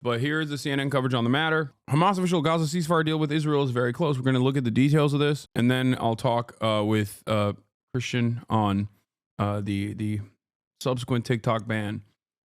But here's the CNN coverage on the matter. Hamas official Gaza ceasefire deal with Israel is very close. We're going to look at the details of this, and then I'll talk with Christian on the subsequent TikTok ban,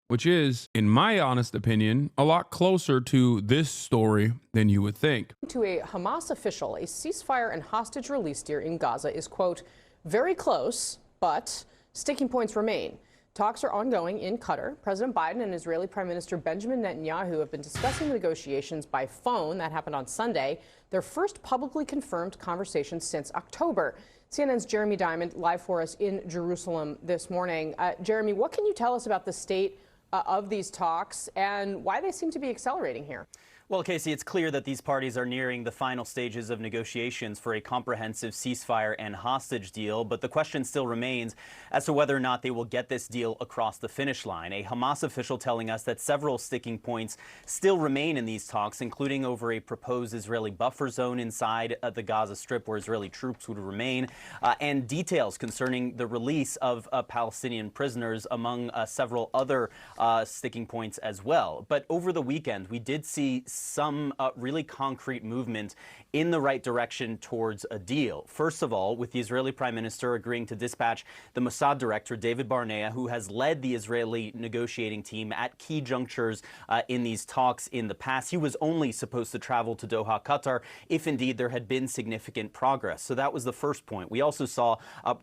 which is, in my honest opinion, a lot closer to this story than you would think. To a Hamas official, a ceasefire and hostage release deal in Gaza is, quote, very close, but sticking points remain. Talks are ongoing in Qatar. President Biden and Israeli Prime Minister Benjamin Netanyahu have been discussing the negotiations by phone. That happened on Sunday, their first publicly confirmed conversation since October. CNN's Jeremy Diamond live for us in Jerusalem this morning. Jeremy, what can you tell us about the state of these talks and why they seem to be accelerating here? Well, Casey, it's clear that these parties are nearing the final stages of negotiations for a comprehensive ceasefire and hostage deal, but the question still remains as to whether or not they will get this deal across the finish line. A Hamas official telling us that several sticking points still remain in these talks, including over a proposed Israeli buffer zone inside the Gaza Strip where Israeli troops would remain, and details concerning the release of Palestinian prisoners, among several other sticking points as well. But over the weekend, we did see some really concrete movement in the right direction towards a deal. First of all, with the Israeli Prime Minister agreeing to dispatch the Mossad director, David Barnea, who has led the Israeli negotiating team at key junctures in these talks in the past. He was only supposed to travel to Doha, Qatar, if indeed there had been significant progress. So that was the first point. We also saw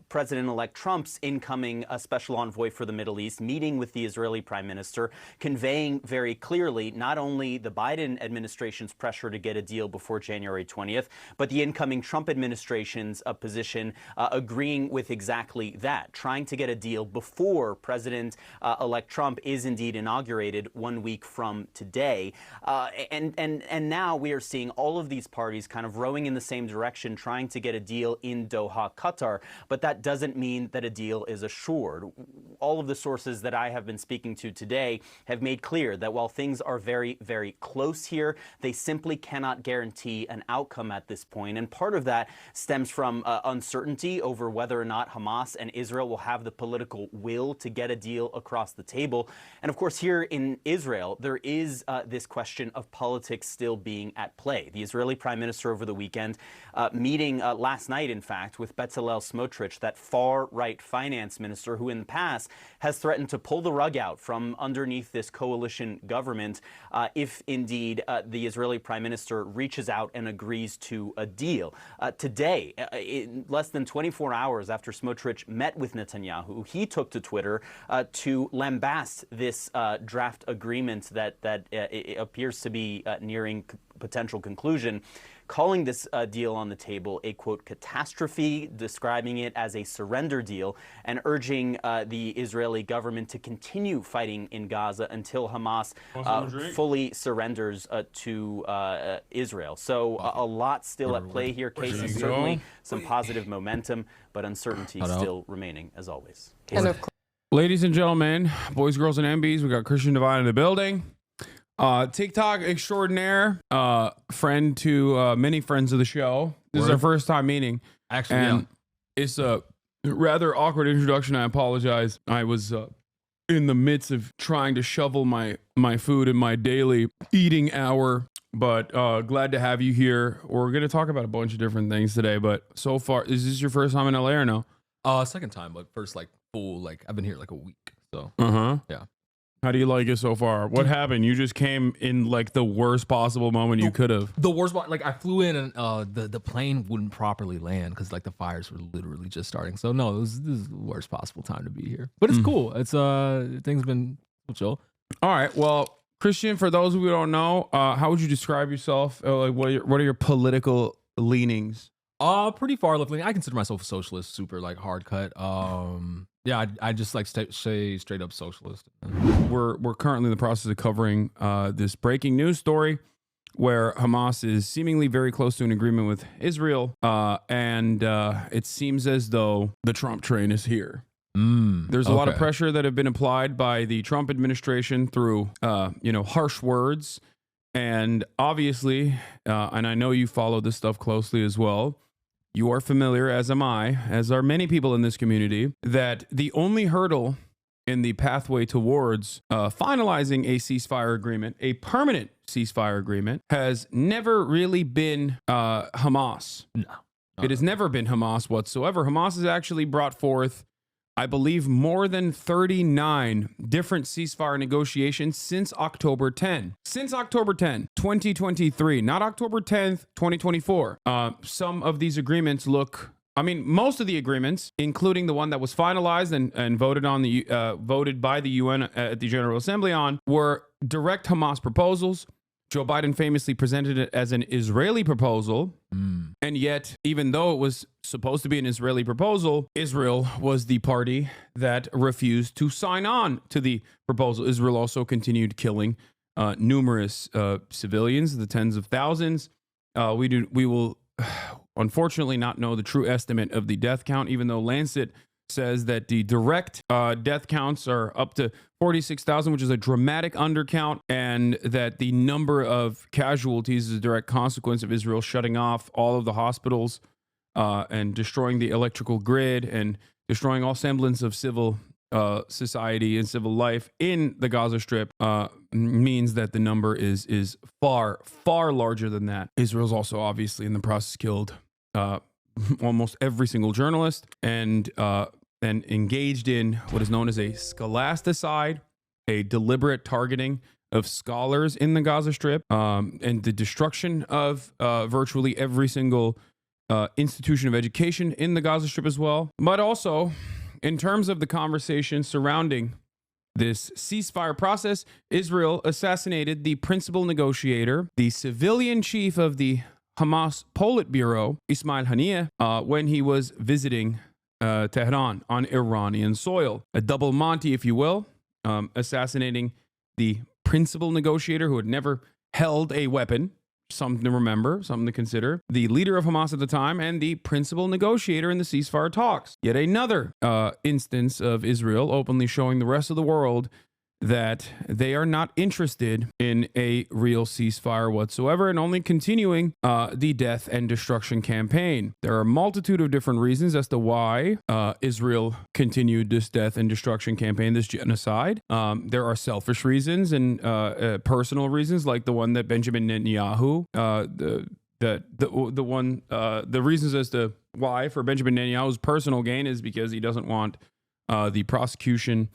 President-elect Trump's incoming special envoy for the Middle East meeting with the Israeli Prime Minister, conveying very clearly not only the Biden administration's pressure to get a deal before January 20th, but the incoming Trump administration's position agreeing with exactly that, trying to get a deal before President-elect Trump is indeed inaugurated 1 week from today. And now we are seeing all of these parties kind of rowing in the same direction, trying to get a deal in Doha, Qatar, but that doesn't mean that a deal is assured. All of the sources that I have been speaking to today have made clear that while things are very, very close here, they simply cannot guarantee an outcome at this point. And part of that stems from uncertainty over whether or not Hamas and Israel will have the political will to get a deal across the table. And of course, here in Israel, there is this question of politics still being at play. The Israeli Prime Minister over the weekend meeting last night, in fact, with Bezalel Smotrich, that far-right finance minister who in the past has threatened to pull the rug out from underneath this coalition government if indeed the Israeli Prime Minister reaches out and agrees to a deal. Today, in less than 24 hours after Smotrich met with Netanyahu, he took to Twitter to lambast this draft agreement that appears to be nearing potential conclusion, calling this deal on the table a, quote, catastrophe, describing it as a surrender deal, and urging the Israeli government to continue fighting in Gaza until Hamas fully surrenders to Israel. So a lot still at play here, Casey. Certainly some positive momentum, but uncertainty still remaining, as always. Ladies and gentlemen, boys, girls, and MBs, we got Christian Divine in the building. TikTok extraordinaire, friend to many friends of the show. This is our first time meeting. Actually, and it's a rather awkward introduction. I apologize. I was in the midst of trying to shovel my food in my daily eating hour, but glad to have you here. We're going to talk about a bunch of different things today, but so far, is this your first time in LA or no? Second time, but first full, I've been here a week. So, yeah. How do you like it so far? What happened? You just came in the worst possible moment you could have. The worst, I flew in and the plane wouldn't properly land because the fires were literally just starting. So no, this is the worst possible time to be here. But it's cool. It's things have been chill. All right. Well, Christian, for those who don't know, how would you describe yourself? What are your political leanings? Pretty far left leaning. I consider myself a socialist, super hard cut. Yeah, I just say straight up socialist. We're currently in the process of covering this breaking news story where Hamas is seemingly very close to an agreement with Israel, and it seems as though the Trump train is here. There's a lot of pressure that have been applied by the Trump administration through harsh words, and obviously, and I know you follow this stuff closely as well. You are familiar, as am I, as are many people in this community, that the only hurdle in the pathway towards finalizing a ceasefire agreement, a permanent ceasefire agreement, has never really been Hamas. No. It has never been Hamas whatsoever. Hamas has actually brought forth, I believe, more than 39 different ceasefire negotiations since October 10. Since October 10, 2023, not October 10th, 2024. Some of these agreements look... I mean, most of the agreements, including the one that was finalized and voted on voted by the UN at the General Assembly on, were direct Hamas proposals. Joe Biden famously presented it as an Israeli proposal. And yet, even though it was supposed to be an Israeli proposal, Israel was the party that refused to sign on to the proposal. Israel also continued killing numerous civilians, the tens of thousands. We will unfortunately not know the true estimate of the death count, even though Lancet says that the direct death counts are up to 46,000, which is a dramatic undercount, and that the number of casualties is a direct consequence of Israel shutting off all of the hospitals and destroying the electrical grid and destroying all semblance of civil society and civil life in the Gaza Strip means that the number is far, far larger than that. Israel's also obviously in the process killed almost every single journalist and engaged in what is known as a scholasticide, a deliberate targeting of scholars in the Gaza Strip, and the destruction of virtually every single institution of education in the Gaza Strip as well. But also, in terms of the conversation surrounding this ceasefire process, Israel assassinated the principal negotiator, the civilian chief of the Hamas Politburo, Ismail Haniyeh, when he was visiting Tehran on Iranian soil. A double Monty, if you will, assassinating the principal negotiator who had never held a weapon. Something to remember, something to consider. The leader of Hamas at the time and the principal negotiator in the ceasefire talks. Yet another instance of Israel openly showing the rest of the world that they are not interested in a real ceasefire whatsoever and only continuing the death and destruction campaign. There are a multitude of different reasons as to why Israel continued this death and destruction campaign, this genocide. There are selfish reasons and personal reasons, like the one that Benjamin Netanyahu, the reasons as to why for Benjamin Netanyahu's personal gain is because he doesn't want the prosecution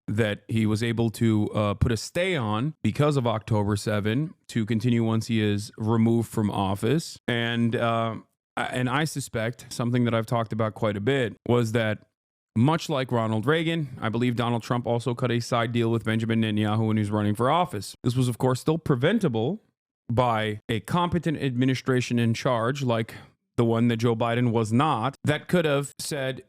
that he was able to put a stay on because of October 7 to continue once he is removed from office. And I suspect something that I've talked about quite a bit was that much like Ronald Reagan, I believe Donald Trump also cut a side deal with Benjamin Netanyahu when he was running for office. This was, of course, still preventable by a competent administration in charge, like the one that Joe Biden was not, that could have said,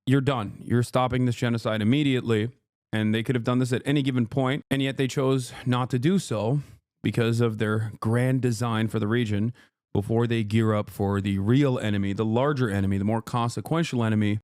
you're done. You're stopping this genocide immediately. And they could have done this at any given point, and yet they chose not to do so because of their grand design for the region before they gear up for the real enemy, the larger enemy, the more consequential enemy,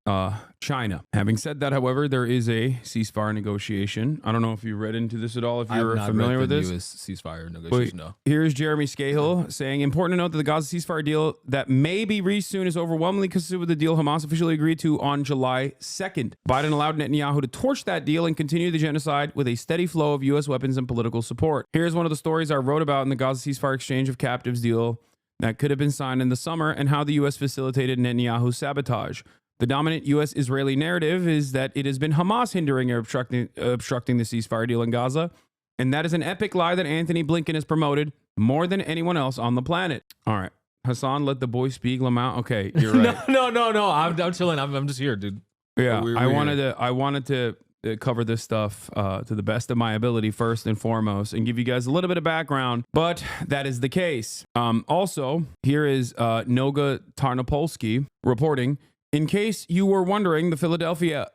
China. Having said that, however, there is a ceasefire negotiation. I don't know if you read into this at all, if you're familiar with this. US ceasefire negotiation, no. Here's Jeremy Scahill saying, important to note that the Gaza ceasefire deal that may be reached soon is overwhelmingly consistent with the deal Hamas officially agreed to on July 2nd. Biden allowed Netanyahu to torch that deal and continue the genocide with a steady flow of U.S. weapons and political support. Here's one of the stories I wrote about in the Gaza ceasefire exchange of captives deal that could have been signed in the summer and how the U.S. facilitated Netanyahu's sabotage. The dominant U.S.-Israeli narrative is that it has been Hamas hindering or obstructing the ceasefire deal in Gaza, and that is an epic lie that Anthony Blinken has promoted more than anyone else on the planet. All right. Hasan, let the boy speak, Lamont. Okay, you're right. No. I'm chilling. I'm just here, dude. Yeah, I wanted to cover this stuff to the best of my ability first and foremost and give you guys a little bit of background, but that is the case. Also, here is Noga Tarnopolsky reporting, in case you were wondering, the Philadelphia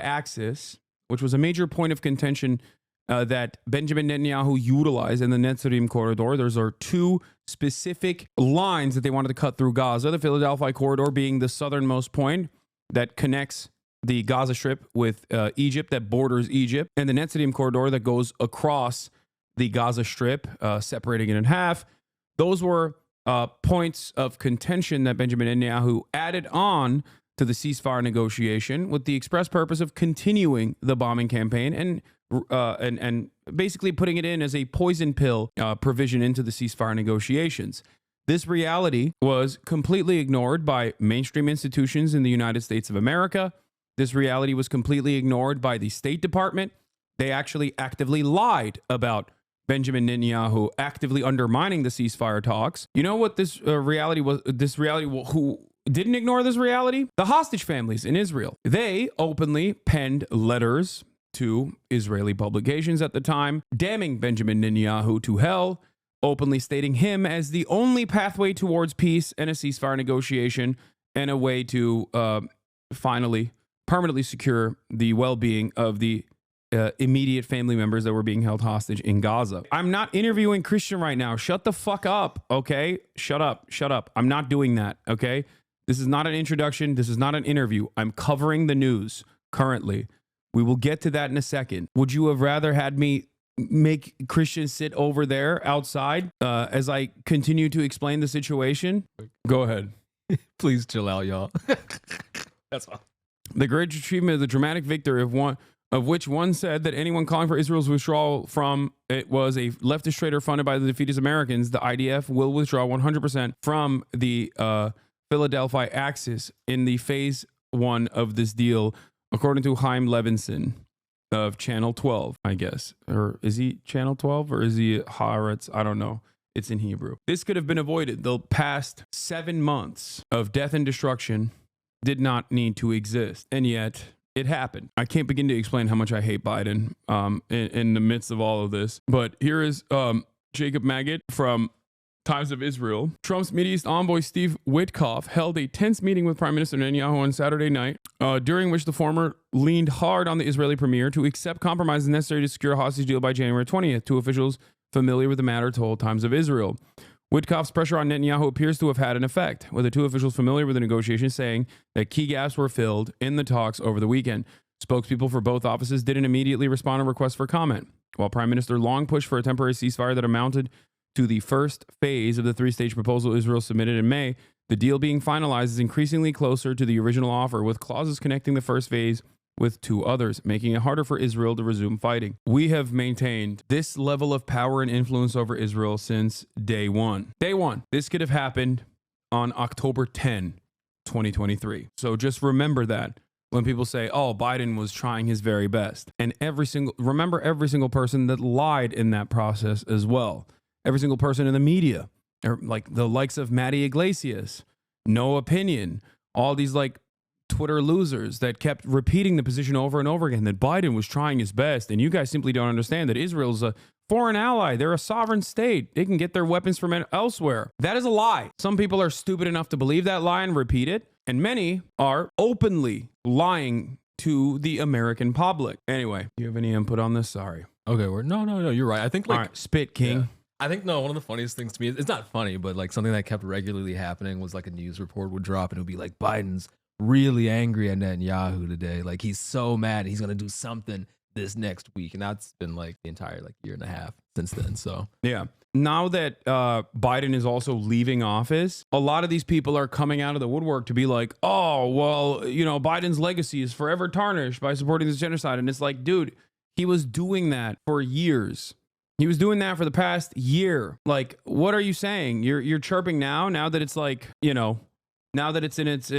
Axis, which was a major point of contention that Benjamin Netanyahu utilized in the Netzarim corridor. Those are two specific lines that they wanted to cut through Gaza, the Philadelphia corridor being the southernmost point that connects the Gaza Strip with Egypt, that borders Egypt, and the Netzarim corridor that goes across the Gaza Strip, separating it in half. Those were points of contention that Benjamin Netanyahu added on to the ceasefire negotiation with the express purpose of continuing the bombing campaign and basically putting it in as a poison pill provision into the ceasefire negotiations. This reality was completely ignored by mainstream institutions in the United States of America. This reality was completely ignored by the State Department. They actually actively lied about Benjamin Netanyahu actively undermining the ceasefire talks. You know what this reality was? Who didn't ignore this reality? The hostage families in Israel. They openly penned letters to Israeli publications at the time, damning Benjamin Netanyahu to hell, openly stating him as the only pathway towards peace and a ceasefire negotiation and a way to finally permanently secure the well-being of the immediate family members that were being held hostage in Gaza. I'm not interviewing Christian right now. Shut the fuck up, okay? Shut up. I'm not doing that, okay? This is not an introduction. This is not an interview. I'm covering the news currently. We will get to that in a second. Would you have rather had me make Christian sit over there outside as I continue to explain the situation? Go ahead. Please chill out, y'all. That's all. The great achievement of the dramatic victory of which one said that anyone calling for Israel's withdrawal from it was a leftist traitor funded by the defeatist Americans. The IDF will withdraw 100% from the Philadelphia Axis in the phase 1 of this deal, according to Chaim Levinson of Channel 12, I guess. Or is he Channel 12 or is he Haaretz? I don't know. It's in Hebrew. This could have been avoided. The past 7 months of death and destruction did not need to exist. And yet it happened. I can't begin to explain how much I hate Biden in the midst of all of this. But here is Jacob Magid from Times of Israel. Trump's Middle East envoy Steve Witkoff held a tense meeting with Prime Minister Netanyahu on Saturday night, during which the former leaned hard on the Israeli premier to accept compromises necessary to secure a hostage deal by January 20th. Two officials familiar with the matter told Times of Israel. Witkoff's pressure on Netanyahu appears to have had an effect, with the two officials familiar with the negotiations saying that key gaps were filled in the talks over the weekend. Spokespeople for both offices didn't immediately respond to requests for comment. While Prime Minister long pushed for a temporary ceasefire that amounted to the first phase of the three-stage proposal Israel submitted in May, the deal being finalized is increasingly closer to the original offer, with clauses connecting the first phase with two others, making it harder for Israel to resume fighting. We have maintained this level of power and influence over Israel since day one. Day one. This could have happened on October 10, 2023. So just remember that when people say, oh, Biden was trying his very best. And remember every single person that lied in that process as well. Every single person in the media, or like the likes of Maddie Iglesias, No Opinion, all these like Twitter losers that kept repeating the position over and over again that Biden was trying his best. And you guys simply don't understand that Israel's a foreign ally. They're a sovereign state. They can get their weapons from elsewhere. That is a lie. Some people are stupid enough to believe that lie and repeat it. And many are openly lying to the American public. Anyway, do you have any input on this? Sorry. Okay, no, you're right. I think like all right, spit king. Yeah. I think, no, one of the funniest things to me, it's not funny, but like something that kept regularly happening was like a news report would drop and it would be like, Biden's really angry at Netanyahu today. Like he's so mad. He's going to do something this next week. And that's been like the entire like year and a half since then. So yeah. Now that Biden is also leaving office, a lot of these people are coming out of the woodwork to be like, oh, well, you know, Biden's legacy is forever tarnished by supporting this genocide. And it's like, dude, he was doing that for years. He was doing that for the past year. Like, what are you saying? You're chirping now that it's like, you know, now that it's in its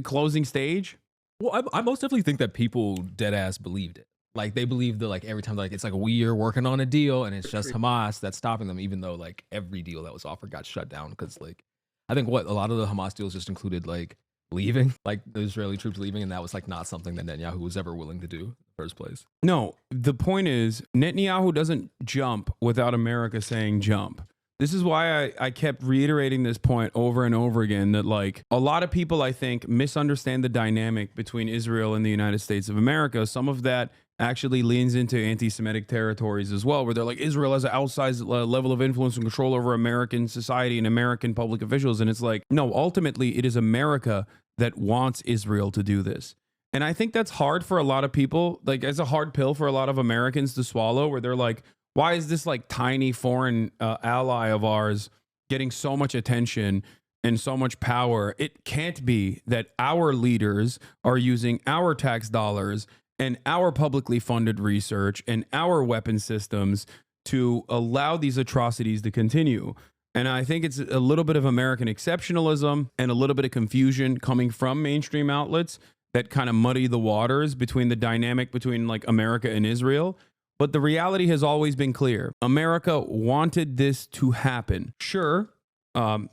closing stage? Well, I most definitely think that people dead ass believed it. Like they believed that like every time like it's like we are working on a deal and it's just Hamas that's stopping them, even though like every deal that was offered got shut down because like I think a lot of the Hamas deals just included like leaving, like the Israeli troops leaving, and that was like not something that Netanyahu was ever willing to do in the first place. No, the point is Netanyahu doesn't jump without America saying jump. This is why I kept reiterating this point over and over again, that like a lot of people, I think, misunderstand the dynamic between Israel and the United States of America. Some of that actually leans into anti-Semitic territories as well, where they're like, Israel has an outsized level of influence and control over American society and American public officials. And it's like, no, ultimately it is America that wants Israel to do this. And I think that's hard for a lot of people. Like, it's a hard pill for a lot of Americans to swallow, where they're like, why is this like tiny foreign ally of ours getting so much attention and so much power, it can't be that our leaders are using our tax dollars and our publicly funded research and our weapon systems to allow these atrocities to continue. And I think it's a little bit of American exceptionalism and a little bit of confusion coming from mainstream outlets that kind of muddy the waters between the dynamic between like America and Israel. But the reality has always been clear. America wanted this to happen. Sure,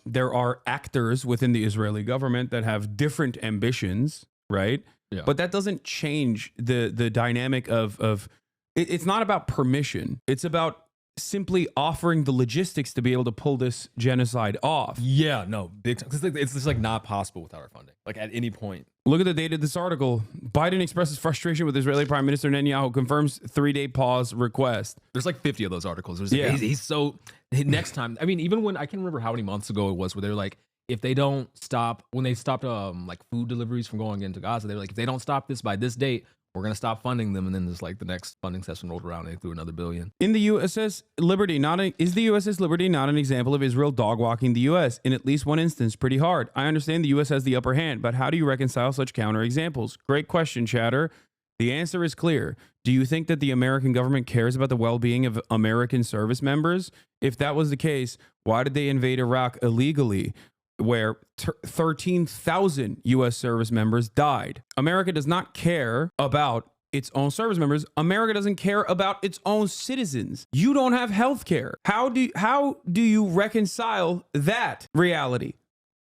there are actors within the Israeli government that have different ambitions, right? Yeah. But that doesn't change the dynamic of it's not about permission. It's about simply offering the logistics to be able to pull this genocide off. Yeah, no, big time. Because it's just like not possible without our funding. Like at any point. Look at the date of this article. Biden expresses frustration with Israeli Prime Minister Netanyahu, confirms 3-day pause request. There's like 50 of those articles. Yeah. He's so next time. I mean, even when I can't remember how many months ago it was where they're like, if they don't stop, when they stopped like food deliveries from going into Gaza, they were like, if they don't stop this by this date, we're going to stop funding them. And then there's like the next funding session rolled around and they threw another $1 billion. In the USS Liberty, is the USS Liberty not an example of Israel dog-walking the U.S. in at least one instance? Pretty hard. I understand the U.S. has the upper hand, but how do you reconcile such counterexamples? Great question, Chatter. The answer is clear. Do you think that the American government cares about the well-being of American service members? If that was the case, why did they invade Iraq illegally, where 13,000 U.S. service members died? America does not care about its own service members. America doesn't care about its own citizens. You don't have health care. How do you reconcile that reality?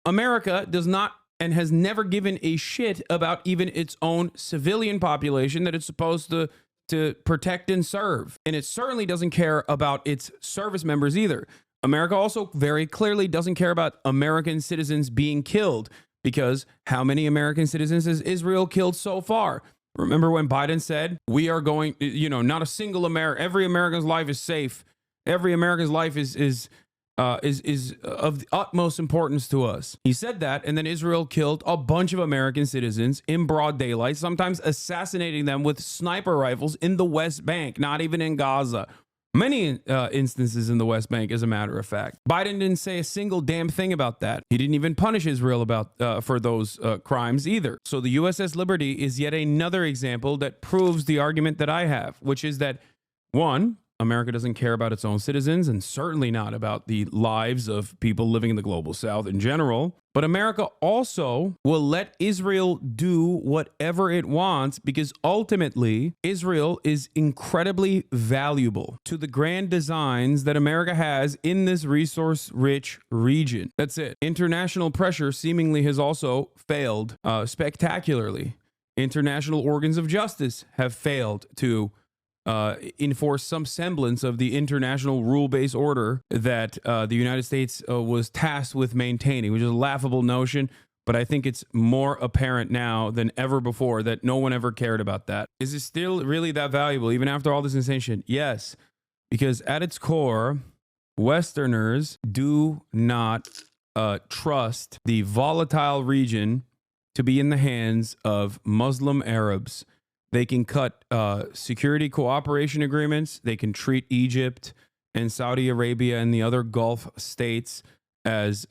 America does not and has never given a shit about even its own civilian population that it's supposed to protect and serve. And it certainly doesn't care about its service members either. America also very clearly doesn't care about American citizens being killed, because how many American citizens has Israel killed so far? Remember when Biden said, we are going, not a single every American's life is safe. Every American's life is of the utmost importance to us. He said that, and then Israel killed a bunch of American citizens in broad daylight, sometimes assassinating them with sniper rifles in the West Bank, not even in Gaza. Many instances in the West Bank, as a matter of fact. Biden didn't say a single damn thing about that. He didn't even punish Israel for those crimes either. So the USS Liberty is yet another example that proves the argument that I have, which is that, one, America doesn't care about its own citizens, and certainly not about the lives of people living in the global South in general. But America also will let Israel do whatever it wants, because ultimately Israel is incredibly valuable to the grand designs that America has in this resource-rich region. That's it. International pressure seemingly has also failed spectacularly. International organs of justice have failed to enforce some semblance of the international rule-based order that the United States was tasked with maintaining, which is a laughable notion, but I think it's more apparent now than ever before that no one ever cared about that. Is it still really that valuable, even after all this insane shit? Yes, because at its core, Westerners do not trust the volatile region to be in the hands of Muslim Arabs. They can cut security cooperation agreements. They can treat Egypt and Saudi Arabia and the other Gulf states as,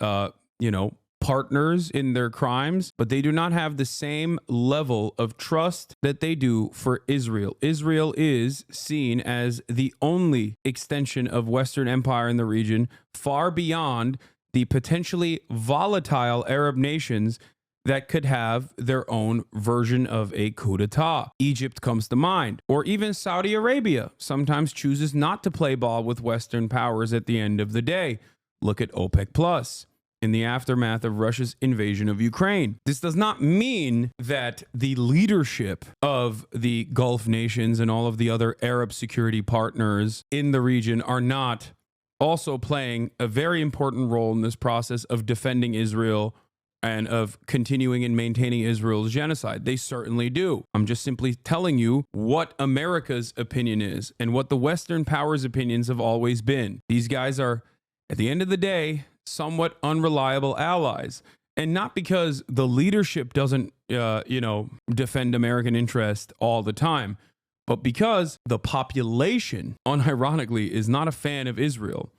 partners in their crimes, but they do not have the same level of trust that they do for Israel. Israel is seen as the only extension of Western empire in the region, far beyond the potentially volatile Arab nations that could have their own version of a coup d'etat. Egypt comes to mind, or even Saudi Arabia sometimes chooses not to play ball with Western powers at the end of the day. Look at OPEC Plus in the aftermath of Russia's invasion of Ukraine. This does not mean that the leadership of the Gulf nations and all of the other Arab security partners in the region are not also playing a very important role in this process of defending Israel and of continuing and maintaining Israel's genocide. They certainly do. I'm just simply telling you what America's opinion is and what the Western powers' opinions have always been. These guys are, at the end of the day, somewhat unreliable allies. And not because the leadership doesn't, defend American interest all the time, but because the population, unironically, is not a fan of Israel.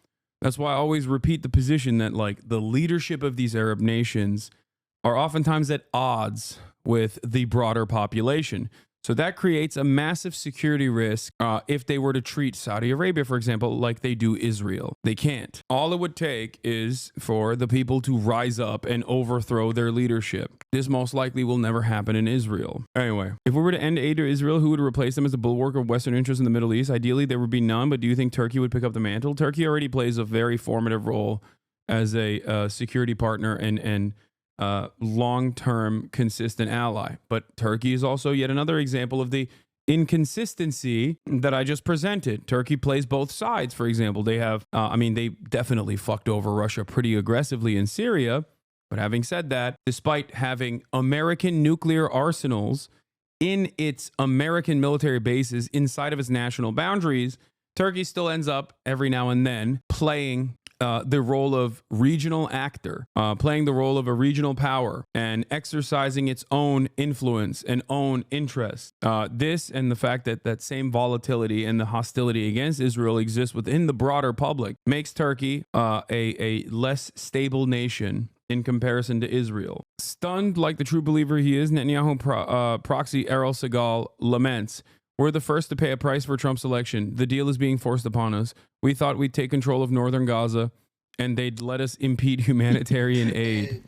That's why I always repeat the position that like the leadership of these Arab nations are oftentimes at odds with the broader population. So that creates a massive security risk if they were to treat Saudi Arabia, for example, like they do Israel. They can't. All it would take is for the people to rise up and overthrow their leadership. This most likely will never happen in Israel. Anyway, if we were to end aid to Israel, who would replace them as a bulwark of Western interests in the Middle East? Ideally, there would be none, but do you think Turkey would pick up the mantle? Turkey already plays a very formative role as a security partner and long-term consistent ally. But Turkey is also yet another example of the inconsistency that I just presented. Turkey plays both sides. For example, they have, they definitely fucked over Russia pretty aggressively in Syria. But having said that, despite having American nuclear arsenals in its American military bases inside of its national boundaries, Turkey still ends up every now and then playing the role of regional actor, playing the role of a regional power and exercising its own influence and own interests. This and the fact that that same volatility and the hostility against Israel exists within the broader public makes Turkey a less stable nation in comparison to Israel. Stunned like the true believer he is, Netanyahu proxy Errol Segal laments, "We're the first to pay a price for Trump's election. The deal is being forced upon us. We thought we'd take control of northern Gaza, and they'd let us impede humanitarian aid."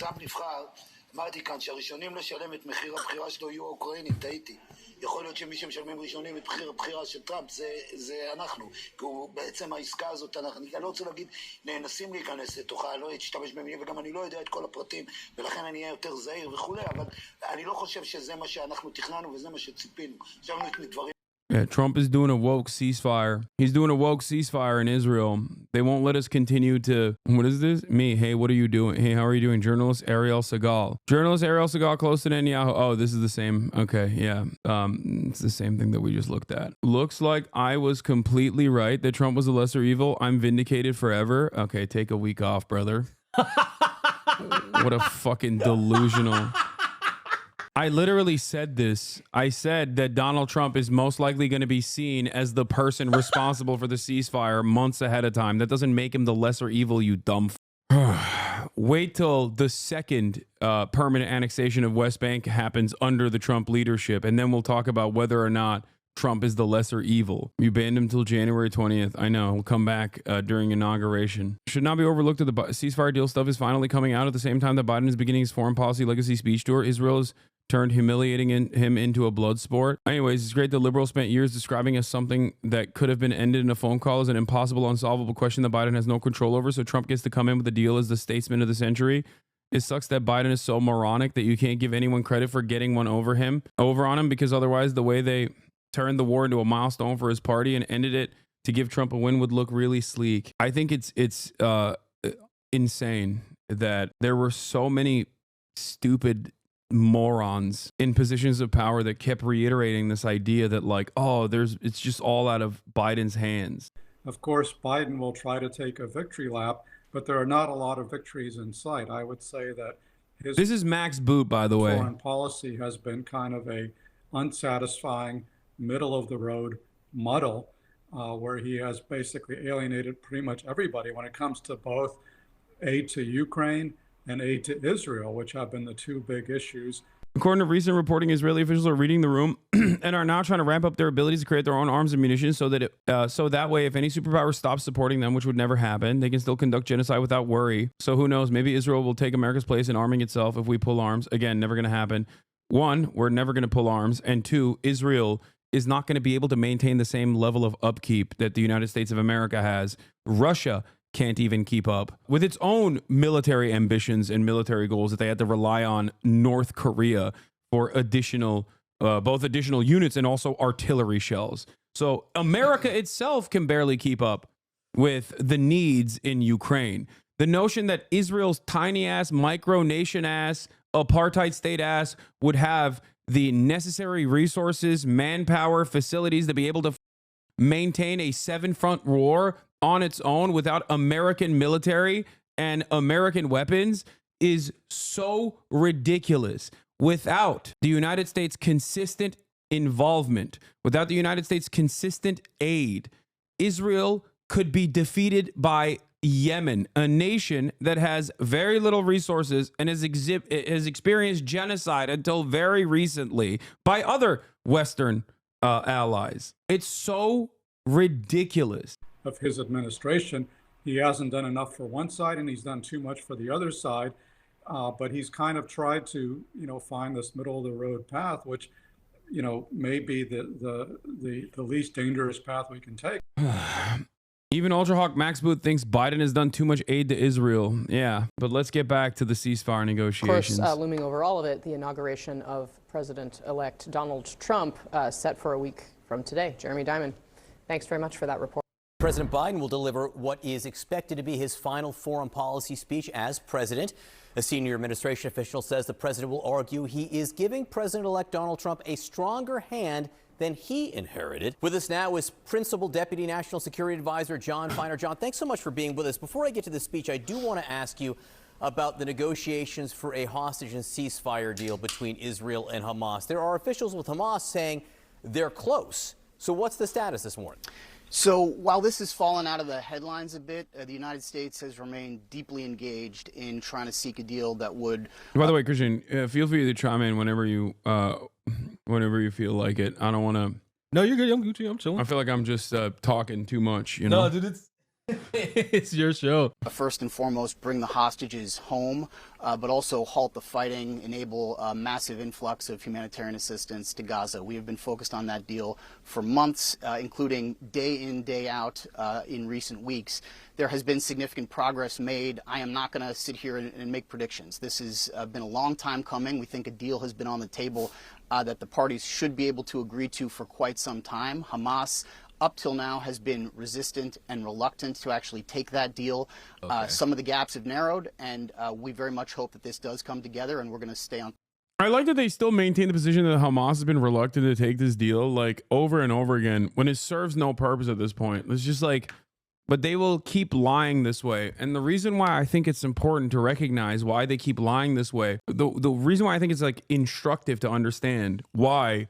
אמרתי כאן שהראשונים לשלם את מחיר הבחירה שלו יהיו האוקראינים, טעיתי. יכול להיות שמי שמשלמים ראשונים את מחיר הבחירה של טראמפ זה אנחנו, כי הוא בעצם העסקה הזאת, אני לא רוצה להגיד ננסים להיכנס לתוכה, לא להשתמש במילים, וגם אני לא יודע את כל הפרטים, ולכן אני אהיה יותר זהיר וכולי, אבל אני לא חושב שזה מה שאנחנו תכננו וזה מה שציפינו. חשבנו את דברים. Yeah, Trump is doing a woke ceasefire. He's doing a woke ceasefire in Israel. They won't let us continue to... What is this? Me. Hey, what are you doing? Hey, how are you doing? Journalist Ariel Segal. Journalist Ariel Segal close to Netanyahu. Oh, this is the same. Okay, yeah. It's the same thing that we just looked at. Looks like I was completely right that Trump was a lesser evil. I'm vindicated forever. Okay, take a week off, brother. What a fucking delusional... I literally said this. I said that Donald Trump is most likely going to be seen as the person responsible for the ceasefire months ahead of time. That doesn't make him the lesser evil, you dumb Wait till the second permanent annexation of West Bank happens under the Trump leadership, and then we'll talk about whether or not Trump is the lesser evil. You banned him till January 20th. I know. We'll come back during inauguration. Should not be overlooked that the ceasefire deal stuff is finally coming out at the same time that Biden is beginning his foreign policy legacy speech tour. Israel is turned humiliating him into a blood sport. Anyways, it's great that liberals spent years describing as something that could have been ended in a phone call as an impossible, unsolvable question that Biden has no control over. So Trump gets to come in with the deal as the statesman of the century. It sucks that Biden is so moronic that you can't give anyone credit for getting one over on him, because otherwise the way they turned the war into a milestone for his party and ended it to give Trump a win would look really sleek. I think it's insane that there were so many stupid morons in positions of power that kept reiterating this idea that like, oh, it's just all out of Biden's hands. Of course, Biden will try to take a victory lap, but there are not a lot of victories in sight. I would say that this is Max Boot, by the way. Foreign policy has been kind of a unsatisfying, middle of the road muddle, where he has basically alienated pretty much everybody when it comes to both aid to Ukraine and aid to Israel, which have been the two big issues. According to recent reporting, Israeli officials are reading the room and are now trying to ramp up their abilities to create their own arms and munitions so that way, if any superpower stops supporting them, which would never happen, they can still conduct genocide without worry. So who knows? Maybe Israel will take America's place in arming itself if we pull arms. Again, never going to happen. One, we're never going to pull arms. And two, Israel is not going to be able to maintain the same level of upkeep that the United States of America has. Russia can't even keep up with its own military ambitions and military goals that they had to rely on North Korea for additional, both additional units and also artillery shells. So America itself can barely keep up with the needs in Ukraine. The notion that Israel's tiny ass, micronation ass, apartheid state ass would have the necessary resources, manpower, facilities to be able to maintain a 7-front war on its own without American military and American weapons is so ridiculous. Without the United States' consistent involvement, without the United States' consistent aid, Israel could be defeated by Yemen, a nation that has very little resources and has experienced genocide until very recently by other Western allies. It's so ridiculous. Of his administration, he hasn't done enough for one side and he's done too much for the other side. But he's kind of tried to, find this middle of the road path, which, may be the least dangerous path we can take. Even Ultrahawk Max Boot thinks Biden has done too much aid to Israel. Yeah, but let's get back to the ceasefire negotiations. Of course, looming over all of it, the inauguration of President-elect Donald Trump set for a week from today. Jeremy Diamond, thanks very much for that report. President Biden will deliver what is expected to be his final foreign policy speech as president. A senior administration official says the president will argue he is giving President-elect Donald Trump a stronger hand than he inherited. With us now is Principal Deputy National Security Advisor John Feiner. John, thanks so much for being with us. Before I get to the speech, I do want to ask you about the negotiations for a hostage and ceasefire deal between Israel and Hamas. There are officials with Hamas saying they're close. So what's the status this morning? So while this has fallen out of the headlines a bit, the United States has remained deeply engaged in trying to seek a deal that would... By the way, Christian, feel free to chime in whenever you feel like it. I don't want to... No, you're good. I'm Gucci. I'm chilling. I feel like I'm just talking too much, you know? No, dude, it's your show. First and foremost, bring the hostages home, but also halt the fighting, enable a massive influx of humanitarian assistance to Gaza. We have been focused on that deal for months, including day in, day out in recent weeks. There has been significant progress made. I am not going to sit here and make predictions. This has been a long time coming. We think a deal has been on the table that the parties should be able to agree to for quite some time. Hamas, up till now, has been resistant and reluctant to actually take that deal. Okay. Some of the gaps have narrowed, and we very much hope that this does come together, and we're going to stay on. I like that they still maintain the position that Hamas has been reluctant to take this deal, like, over and over again, when it serves no purpose at this point. It's just like, but they will keep lying this way. And the reason why I think it's important to recognize why they keep lying this way, the reason why I think it's like instructive to understand why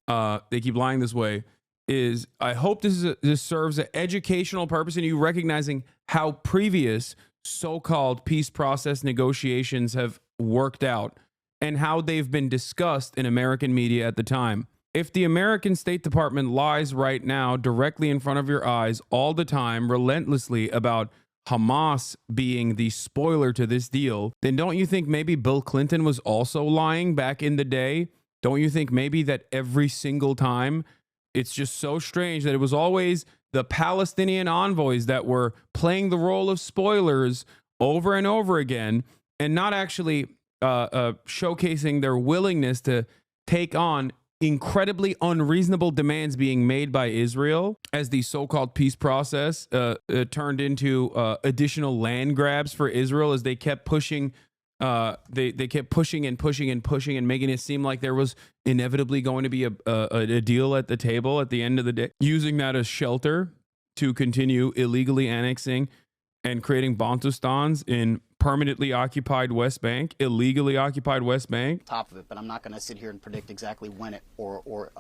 they keep lying this way, is I hope this serves an educational purpose in you recognizing how previous so-called peace process negotiations have worked out and how they've been discussed in American media at the time. If the American State Department lies right now directly in front of your eyes all the time, relentlessly, about Hamas being the spoiler to this deal, then don't you think maybe Bill Clinton was also lying back in the day? Don't you think maybe that every single time? It's just so strange that it was always the Palestinian envoys that were playing the role of spoilers over and over again and not actually showcasing their willingness to take on incredibly unreasonable demands being made by Israel as the so-called peace process turned into additional land grabs for Israel as they kept pushing. They kept pushing and pushing and pushing and making it seem like there was inevitably going to be a deal at the table at the end of the day, using that as shelter to continue illegally annexing and creating Bantustans in permanently occupied West Bank, illegally occupied West Bank. Top of it, but I'm not going to sit here and predict exactly when it or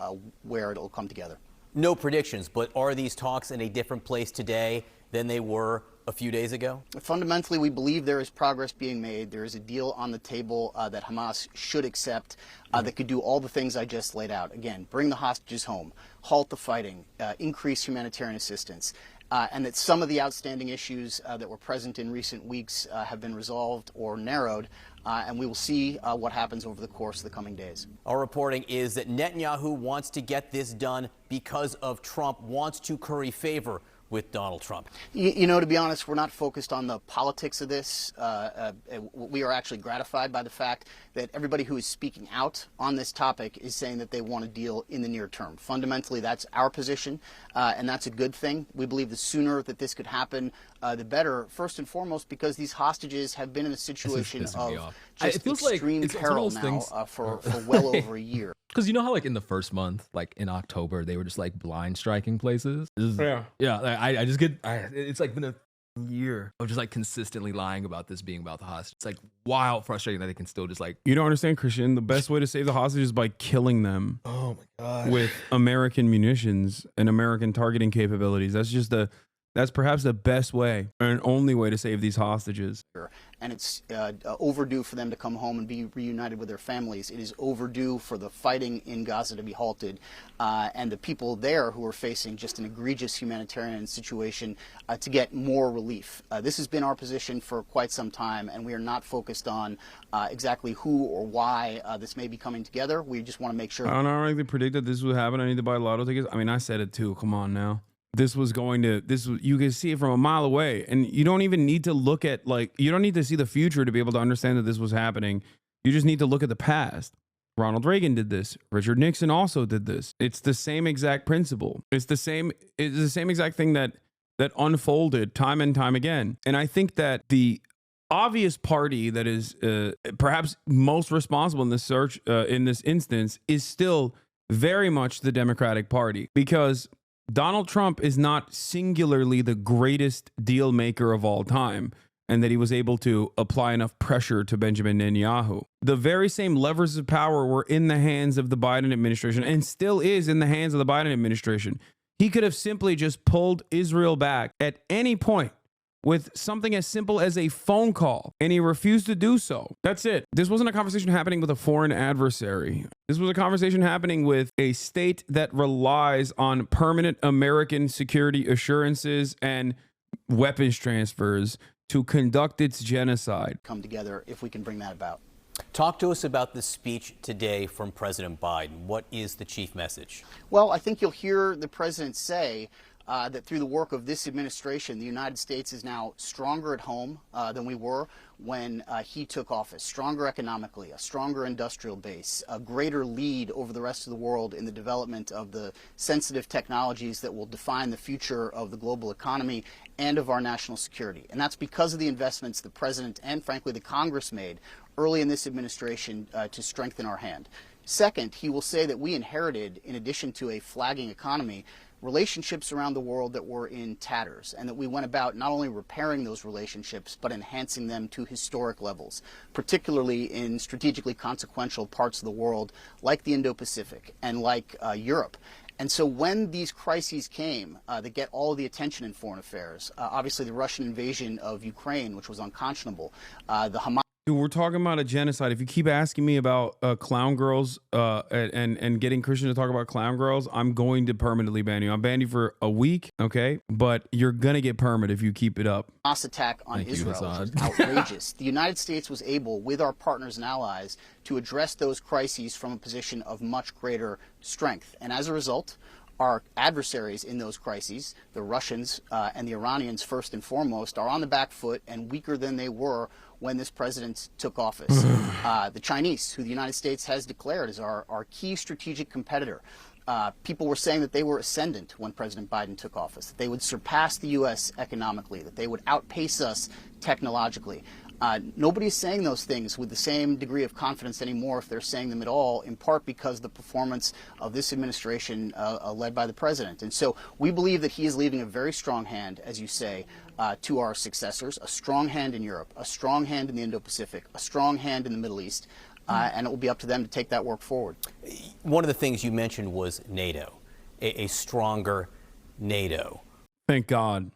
where it'll come together. No predictions, but are these talks in a different place today than they were a few days ago? Fundamentally, we believe there is progress being made. There is a deal on the table that Hamas should accept that could do all the things I just laid out. Again, bring the hostages home, halt the fighting, increase humanitarian assistance, and that some of the outstanding issues that were present in recent weeks have been resolved or narrowed. And we will see what happens over the course of the coming days. Our reporting is that Netanyahu wants to get this done because of Trump, wants to curry favor with Donald Trump. You know, to be honest, we're not focused on the politics of this. We are actually gratified by the fact that everybody who is speaking out on this topic is saying that they want a deal in the near term. Fundamentally, that's our position, and that's a good thing. We believe the sooner that this could happen, the better, first and foremost, because these hostages have been in a situation of just extreme peril now for well over a year. Because you know how, like, in the first month, like in October, they were just like blind striking places. Yeah. I just get. It's like been a year of just like consistently lying about this being about the hostage. It's like wild frustrating that they can still just like. You don't understand, Christian. The best way to save the hostages is by killing them. Oh my god. With American munitions and American targeting capabilities. That's just the That's perhaps the best way and only way to save these hostages. And it's overdue for them to come home and be reunited with their families. It is overdue for the fighting in Gaza to be halted, and the people there who are facing just an egregious humanitarian situation to get more relief. This has been our position for quite some time, and we are not focused on exactly who or why this may be coming together. We just want to make sure. I don't already predicted this would happen. I need to buy lotto tickets. I mean, I said it too. Come on now. You can see it from a mile away, and you don't even need to look at, you don't need to see the future to be able to understand that this was happening. You just need to look at the past. Ronald Reagan did this. Richard Nixon also did this. It's the same exact principle. It's the same exact thing that unfolded time and time again. And I think that the obvious party that is perhaps most responsible in this search, in this instance, is still very much the Democratic Party, because Donald Trump is not singularly the greatest deal maker of all time, and that he was able to apply enough pressure to Benjamin Netanyahu. The very same levers of power were in the hands of the Biden administration, and still is in the hands of the Biden administration. He could have simply just pulled Israel back at any point with something as simple as a phone call, and he refused to do so. That's it. This wasn't a conversation happening with a foreign adversary. This was a conversation happening with a state that relies on permanent American security assurances and weapons transfers to conduct its genocide. Come together if we can bring that about. Talk to us about the speech today from President Biden. What is the chief message? Well, I think you'll hear the president say that through the work of this administration, the United States is now stronger at home than we were when he took office, stronger economically, a stronger industrial base, a greater lead over the rest of the world in the development of the sensitive technologies that will define the future of the global economy and of our national security. And that's because of the investments the president and, frankly, the Congress made early in this administration to strengthen our hand. Second, he will say that we inherited, in addition to a flagging economy, relationships around the world that were in tatters, and that we went about not only repairing those relationships, but enhancing them to historic levels, particularly in strategically consequential parts of the world like the Indo-Pacific and like Europe. And so when these crises came that get all of the attention in foreign affairs, obviously the Russian invasion of Ukraine, which was unconscionable, the Hamas. Dude, we're talking about a genocide. If you keep asking me about clown girls and getting Christian to talk about clown girls, I'm going to permanently ban you. I'll ban you for a week, okay? But you're going to get permit if you keep it up. Hamas attack on Israel was outrageous. The United States was able, with our partners and allies, to address those crises from a position of much greater strength. And as a result, our adversaries in those crises, the Russians and the Iranians first and foremost, are on the back foot and weaker than they were when this president took office. The Chinese, who the United States has declared as our key strategic competitor, people were saying that they were ascendant when President Biden took office, that they would surpass the U.S. economically, that they would outpace us technologically. Nobody is saying those things with the same degree of confidence anymore, if they're saying them at all, in part because of the performance of this administration led by the president. And so we believe that he is leaving a very strong hand, as you say, to our successors, a strong hand in Europe, a strong hand in the Indo-Pacific, a strong hand in the Middle East, and it will be up to them to take that work forward. One of the things you mentioned was NATO, a stronger NATO. Thank God.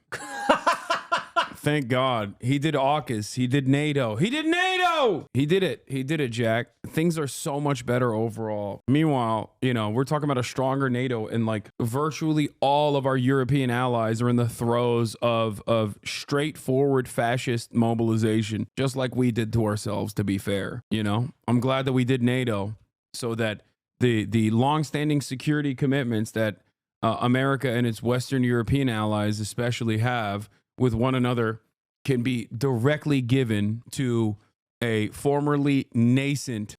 Thank God. He did AUKUS. He did NATO. He did NATO! He did it. He did it, Jack. Things are so much better overall. Meanwhile, we're talking about a stronger NATO, and virtually all of our European allies are in the throes of straightforward fascist mobilization, just like we did to ourselves, to be fair. I'm glad that we did NATO so that the longstanding security commitments that America and its Western European allies especially have with one another can be directly given to a formerly nascent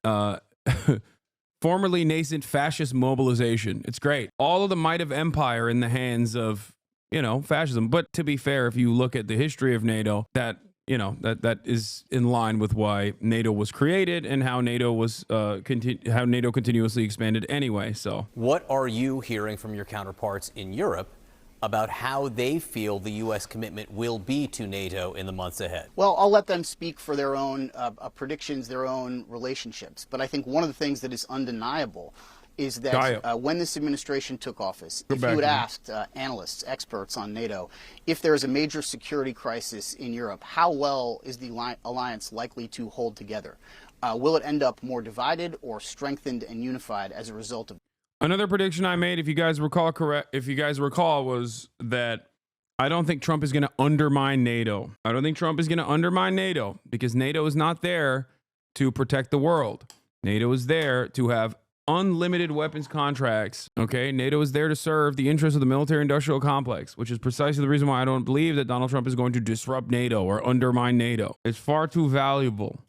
fascist mobilization. It's great. All of the might of empire in the hands of, fascism. But to be fair, if you look at the history of NATO, that is in line with why NATO was created and how NATO was how NATO continuously expanded anyway. So what are you hearing from your counterparts in Europe about how they feel the U.S. commitment will be to NATO in the months ahead? Well, I'll let them speak for their own predictions, their own relationships. But I think one of the things that is undeniable is that when this administration took office, if you had asked analysts, experts on NATO, if there is a major security crisis in Europe, how well is the alliance likely to hold together? Will it end up more divided or strengthened and unified as a result of? Another prediction I made, if you guys recall, was that I don't think Trump is going to undermine NATO. I don't think Trump is going to undermine NATO because NATO is not there to protect the world. NATO is there to have unlimited weapons contracts. Okay, NATO is there to serve the interests of the military-industrial complex, which is precisely the reason why I don't believe that Donald Trump is going to disrupt NATO or undermine NATO. It's far too valuable.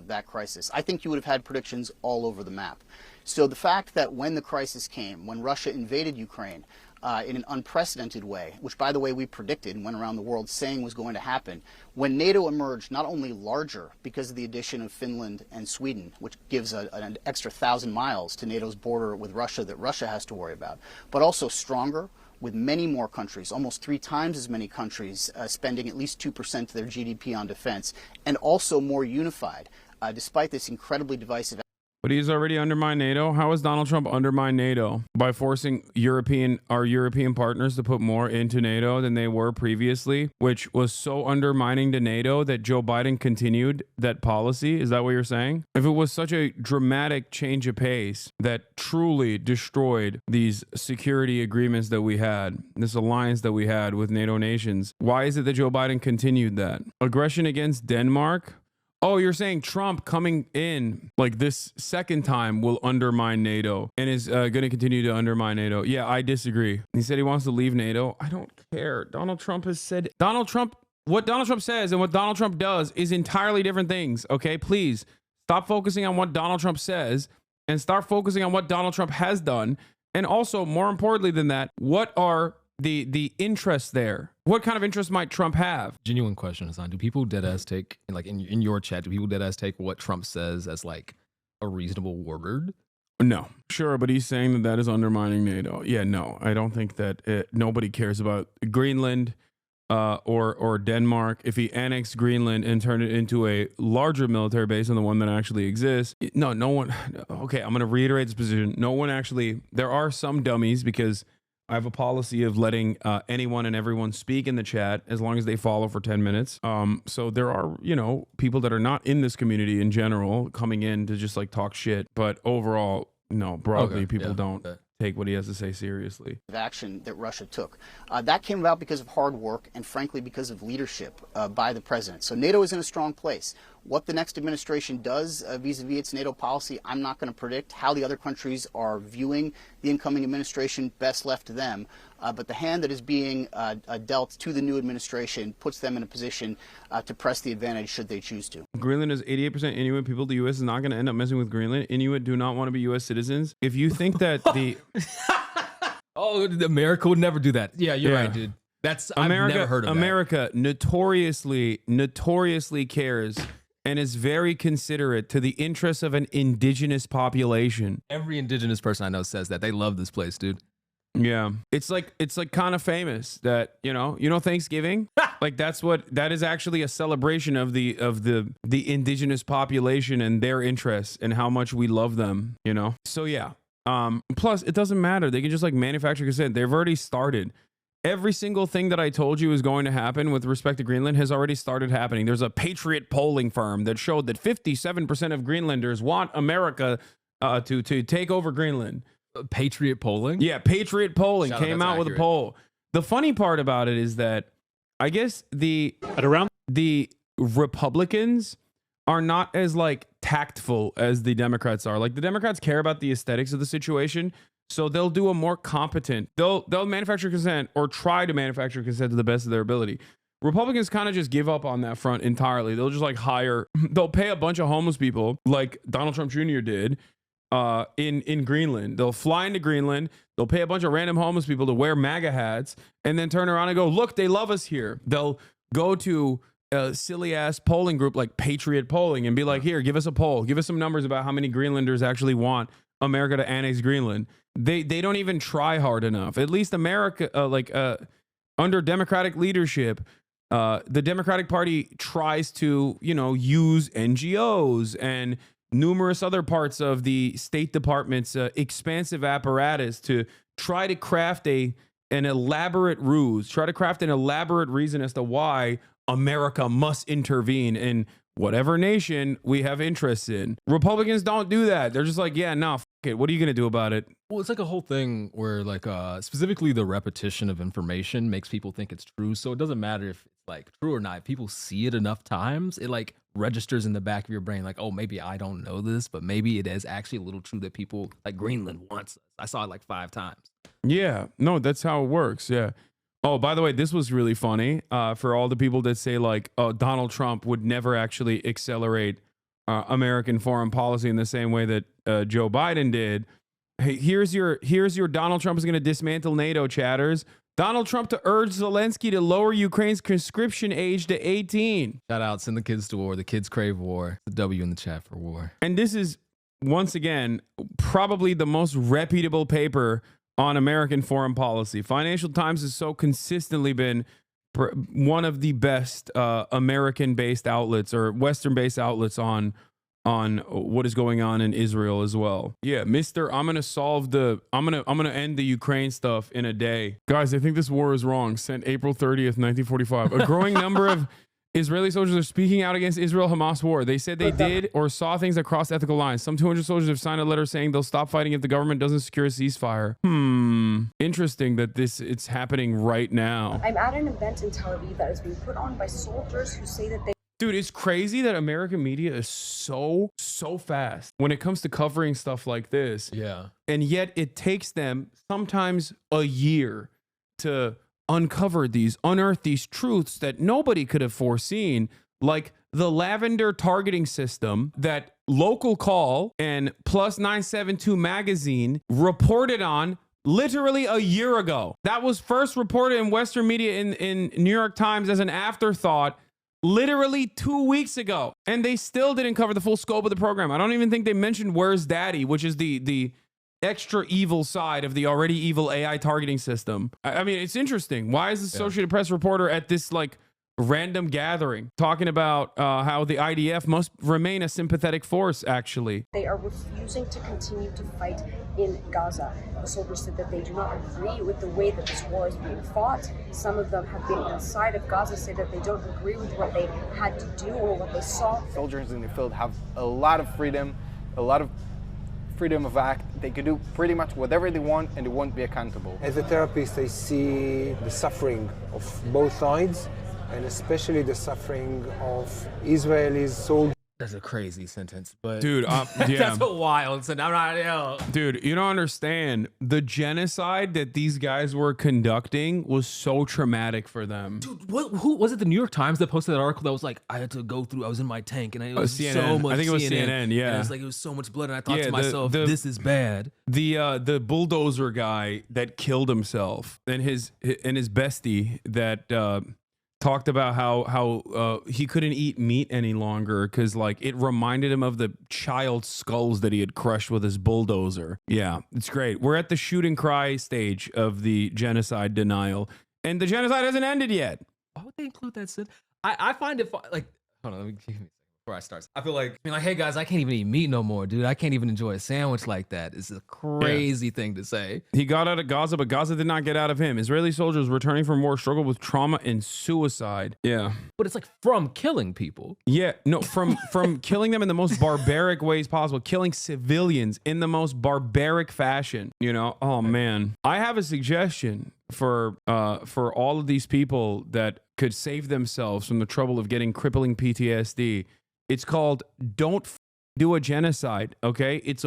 That crisis, I think you would have had predictions all over the map. So the fact that when the crisis came, when Russia invaded Ukraine in an unprecedented way, which, by the way, we predicted and went around the world saying was going to happen, when NATO emerged not only larger because of the addition of Finland and Sweden, which gives an extra 1,000 miles to NATO's border with Russia that Russia has to worry about, but also stronger, with many more countries, almost 3 times as many countries spending at least 2% of their GDP on defense, and also more unified, despite this incredibly divisive. But he's already undermined NATO. How has Donald Trump undermined NATO? By forcing our European partners to put more into NATO than they were previously, which was so undermining to NATO that Joe Biden continued that policy. Is that what you're saying? If it was such a dramatic change of pace that truly destroyed these security agreements that we had, this alliance that we had with NATO nations, why is it that Joe Biden continued that? Aggression against Denmark? Oh, you're saying Trump coming in like this second time will undermine NATO and is going to continue to undermine NATO. Yeah, I disagree. He said he wants to leave NATO. I don't care. Donald Trump has said what Donald Trump says and what Donald Trump does is entirely different things. Okay, please stop focusing on what Donald Trump says and start focusing on what Donald Trump has done. And also, more importantly than that, what are the interests there? What kind of interest might Trump have? Genuine question, Hasan. Do people deadass take, like in your chat, do people deadass take what Trump says as like a reasonable word? No. Sure, but he's saying that is undermining NATO. Yeah, no. I don't think that nobody cares about Greenland or Denmark. If he annexed Greenland and turned it into a larger military base than the one that actually exists, no one. Okay, I'm going to reiterate this position. No one actually, there are some dummies because I have a policy of letting anyone and everyone speak in the chat as long as they follow for 10 minutes. So there are, people that are not in this community in general coming in to just like talk shit. But overall, no, broadly, people don't take what he has to say seriously. Action that Russia took. That came about because of hard work and frankly because of leadership by the president. So NATO is in a strong place. What the next administration does vis-a-vis its NATO policy, I'm not going to predict. How the other countries are viewing the incoming administration, best left to them. But the hand that is being dealt to the new administration puts them in a position to press the advantage should they choose to. Greenland is 88% Inuit people. The U.S. is not going to end up messing with Greenland. Inuit do not want to be U.S. citizens. If you think that the... America would never do that. Yeah, you're right, dude. That's America. I've never heard of America notoriously cares and is very considerate to the interests of an indigenous population. Every indigenous person I know says that. They love this place, dude. Yeah. It's like kind of famous that, Thanksgiving, like that is actually a celebration of the indigenous population and their interests and how much we love them, So yeah. Plus it doesn't matter. They can just like manufacture consent. They've already started. Every single thing that I told you is going to happen with respect to Greenland has already started happening. There's a Patriot polling firm that showed that 57% of Greenlanders want America to take over Greenland. Patriot polling? Yeah, Patriot polling came out with a poll. The funny part about it is that I guess the Republicans are not as like tactful as the Democrats are. Like the Democrats care about the aesthetics of the situation. So they'll do a more competent, they'll manufacture consent or try to manufacture consent to the best of their ability. Republicans kind of just give up on that front entirely. They'll just like they'll pay a bunch of homeless people like Donald Trump Jr. did in Greenland. They'll fly into Greenland. They'll pay a bunch of random homeless people to wear MAGA hats and then turn around and go, look, they love us here. They'll go to a silly ass polling group like Patriot Polling and be like, here, give us a poll. Give us some numbers about how many Greenlanders actually want America to annex Greenland. They don't even try hard enough. At least America, under Democratic leadership, the Democratic Party tries to, use NGOs and numerous other parts of the State Department's expansive apparatus to try to craft an elaborate ruse, try to craft an elaborate reason as to why America must intervene in whatever nation we have interests in. Republicans don't do that. They're just like, yeah, no, f it. What are you going to do about it? Well, it's like a whole thing where like specifically the repetition of information makes people think it's true. So it doesn't matter if it's like true or not. If people see it enough times, it like registers in the back of your brain like, oh, maybe I don't know this, but maybe it is actually a little true that people like Greenland wants us. I saw it like 5 times. Yeah, no, that's how it works. Yeah. Oh, by the way, this was really funny for all the people that say like, oh, Donald Trump would never actually accelerate American foreign policy in the same way that Joe Biden did. Hey, here's your Donald Trump is going to dismantle NATO chatters. Donald Trump to urge Zelensky to lower Ukraine's conscription age to 18. Shout out, send the kids to war. The kids crave war. The W in the chat for war. And this is, once again, probably the most reputable paper on American foreign policy. Financial Times has so consistently been one of the best American-based outlets or Western-based outlets on what is going on in Israel as well. Yeah, Mr. I'm gonna end the Ukraine stuff in a day. Guys, I think this war is wrong. Sent April 30th, 1945. A growing number of Israeli soldiers are speaking out against Israel-Hamas war. They said they did or saw things that crossed ethical lines. Some 200 soldiers have signed a letter saying they'll stop fighting if the government doesn't secure a ceasefire. Interesting that it's happening right now. I'm at an event in Tel Aviv that is being put on by soldiers who say that they... Dude, it's crazy that American media is so fast when it comes to covering stuff like this. Yeah. And yet it takes them sometimes a year to unearth these truths that nobody could have foreseen, like the lavender targeting system that Local Call and Plus 972 magazine reported on literally a year ago. That was first reported in Western media in New York Times as an afterthought literally 2 weeks ago. And they still didn't cover the full scope of the program. I don't even think they mentioned Where's Daddy, which is the extra evil side of the already evil AI targeting system. I mean, it's interesting. Why is the Associated Press reporter at this like random gathering talking about how the IDF must remain a sympathetic force, actually? They are refusing to continue to fight in Gaza. The soldiers said that they do not agree with the way that this war is being fought. Some of them have been inside of Gaza, say that they don't agree with what they had to do or what they saw. Soldiers in the field have a lot of freedom, freedom of act. They can do pretty much whatever they want and they won't be accountable. As a therapist, I see the suffering of both sides, and especially the suffering of Israelis, soldiers. That's a crazy sentence, but dude, yeah. That's a wild sentence. I'm not, dude, you don't understand. The genocide that these guys were conducting was so traumatic for them. Dude, who was it? The New York Times that posted that article that was like, I had to go through. I was in my tank, and it was CNN. so much. I think it was CNN. Yeah, and it was like it was so much blood, and I thought to myself, this is bad. The bulldozer guy that killed himself, and his bestie that talked about how he couldn't eat meat any longer because like it reminded him of the child skulls that he had crushed with his bulldozer. Yeah, it's great. We're at the shoot and cry stage of the genocide denial, and the genocide hasn't ended yet. Why would they include that? I find it like, hold on, let me give me a second before I start. I feel like, hey guys, I can't even eat meat no more, dude. I can't even enjoy a sandwich like that. It's a crazy thing to say. He got out of Gaza, but Gaza did not get out of him. Israeli soldiers returning from war struggled with trauma and suicide. Yeah. But it's like from killing people. Yeah, no, from killing them in the most barbaric ways possible, killing civilians in the most barbaric fashion, you know? Oh man. I have a suggestion for all of these people that could save themselves from the trouble of getting crippling PTSD. It's called Don't Do a Genocide, okay? It's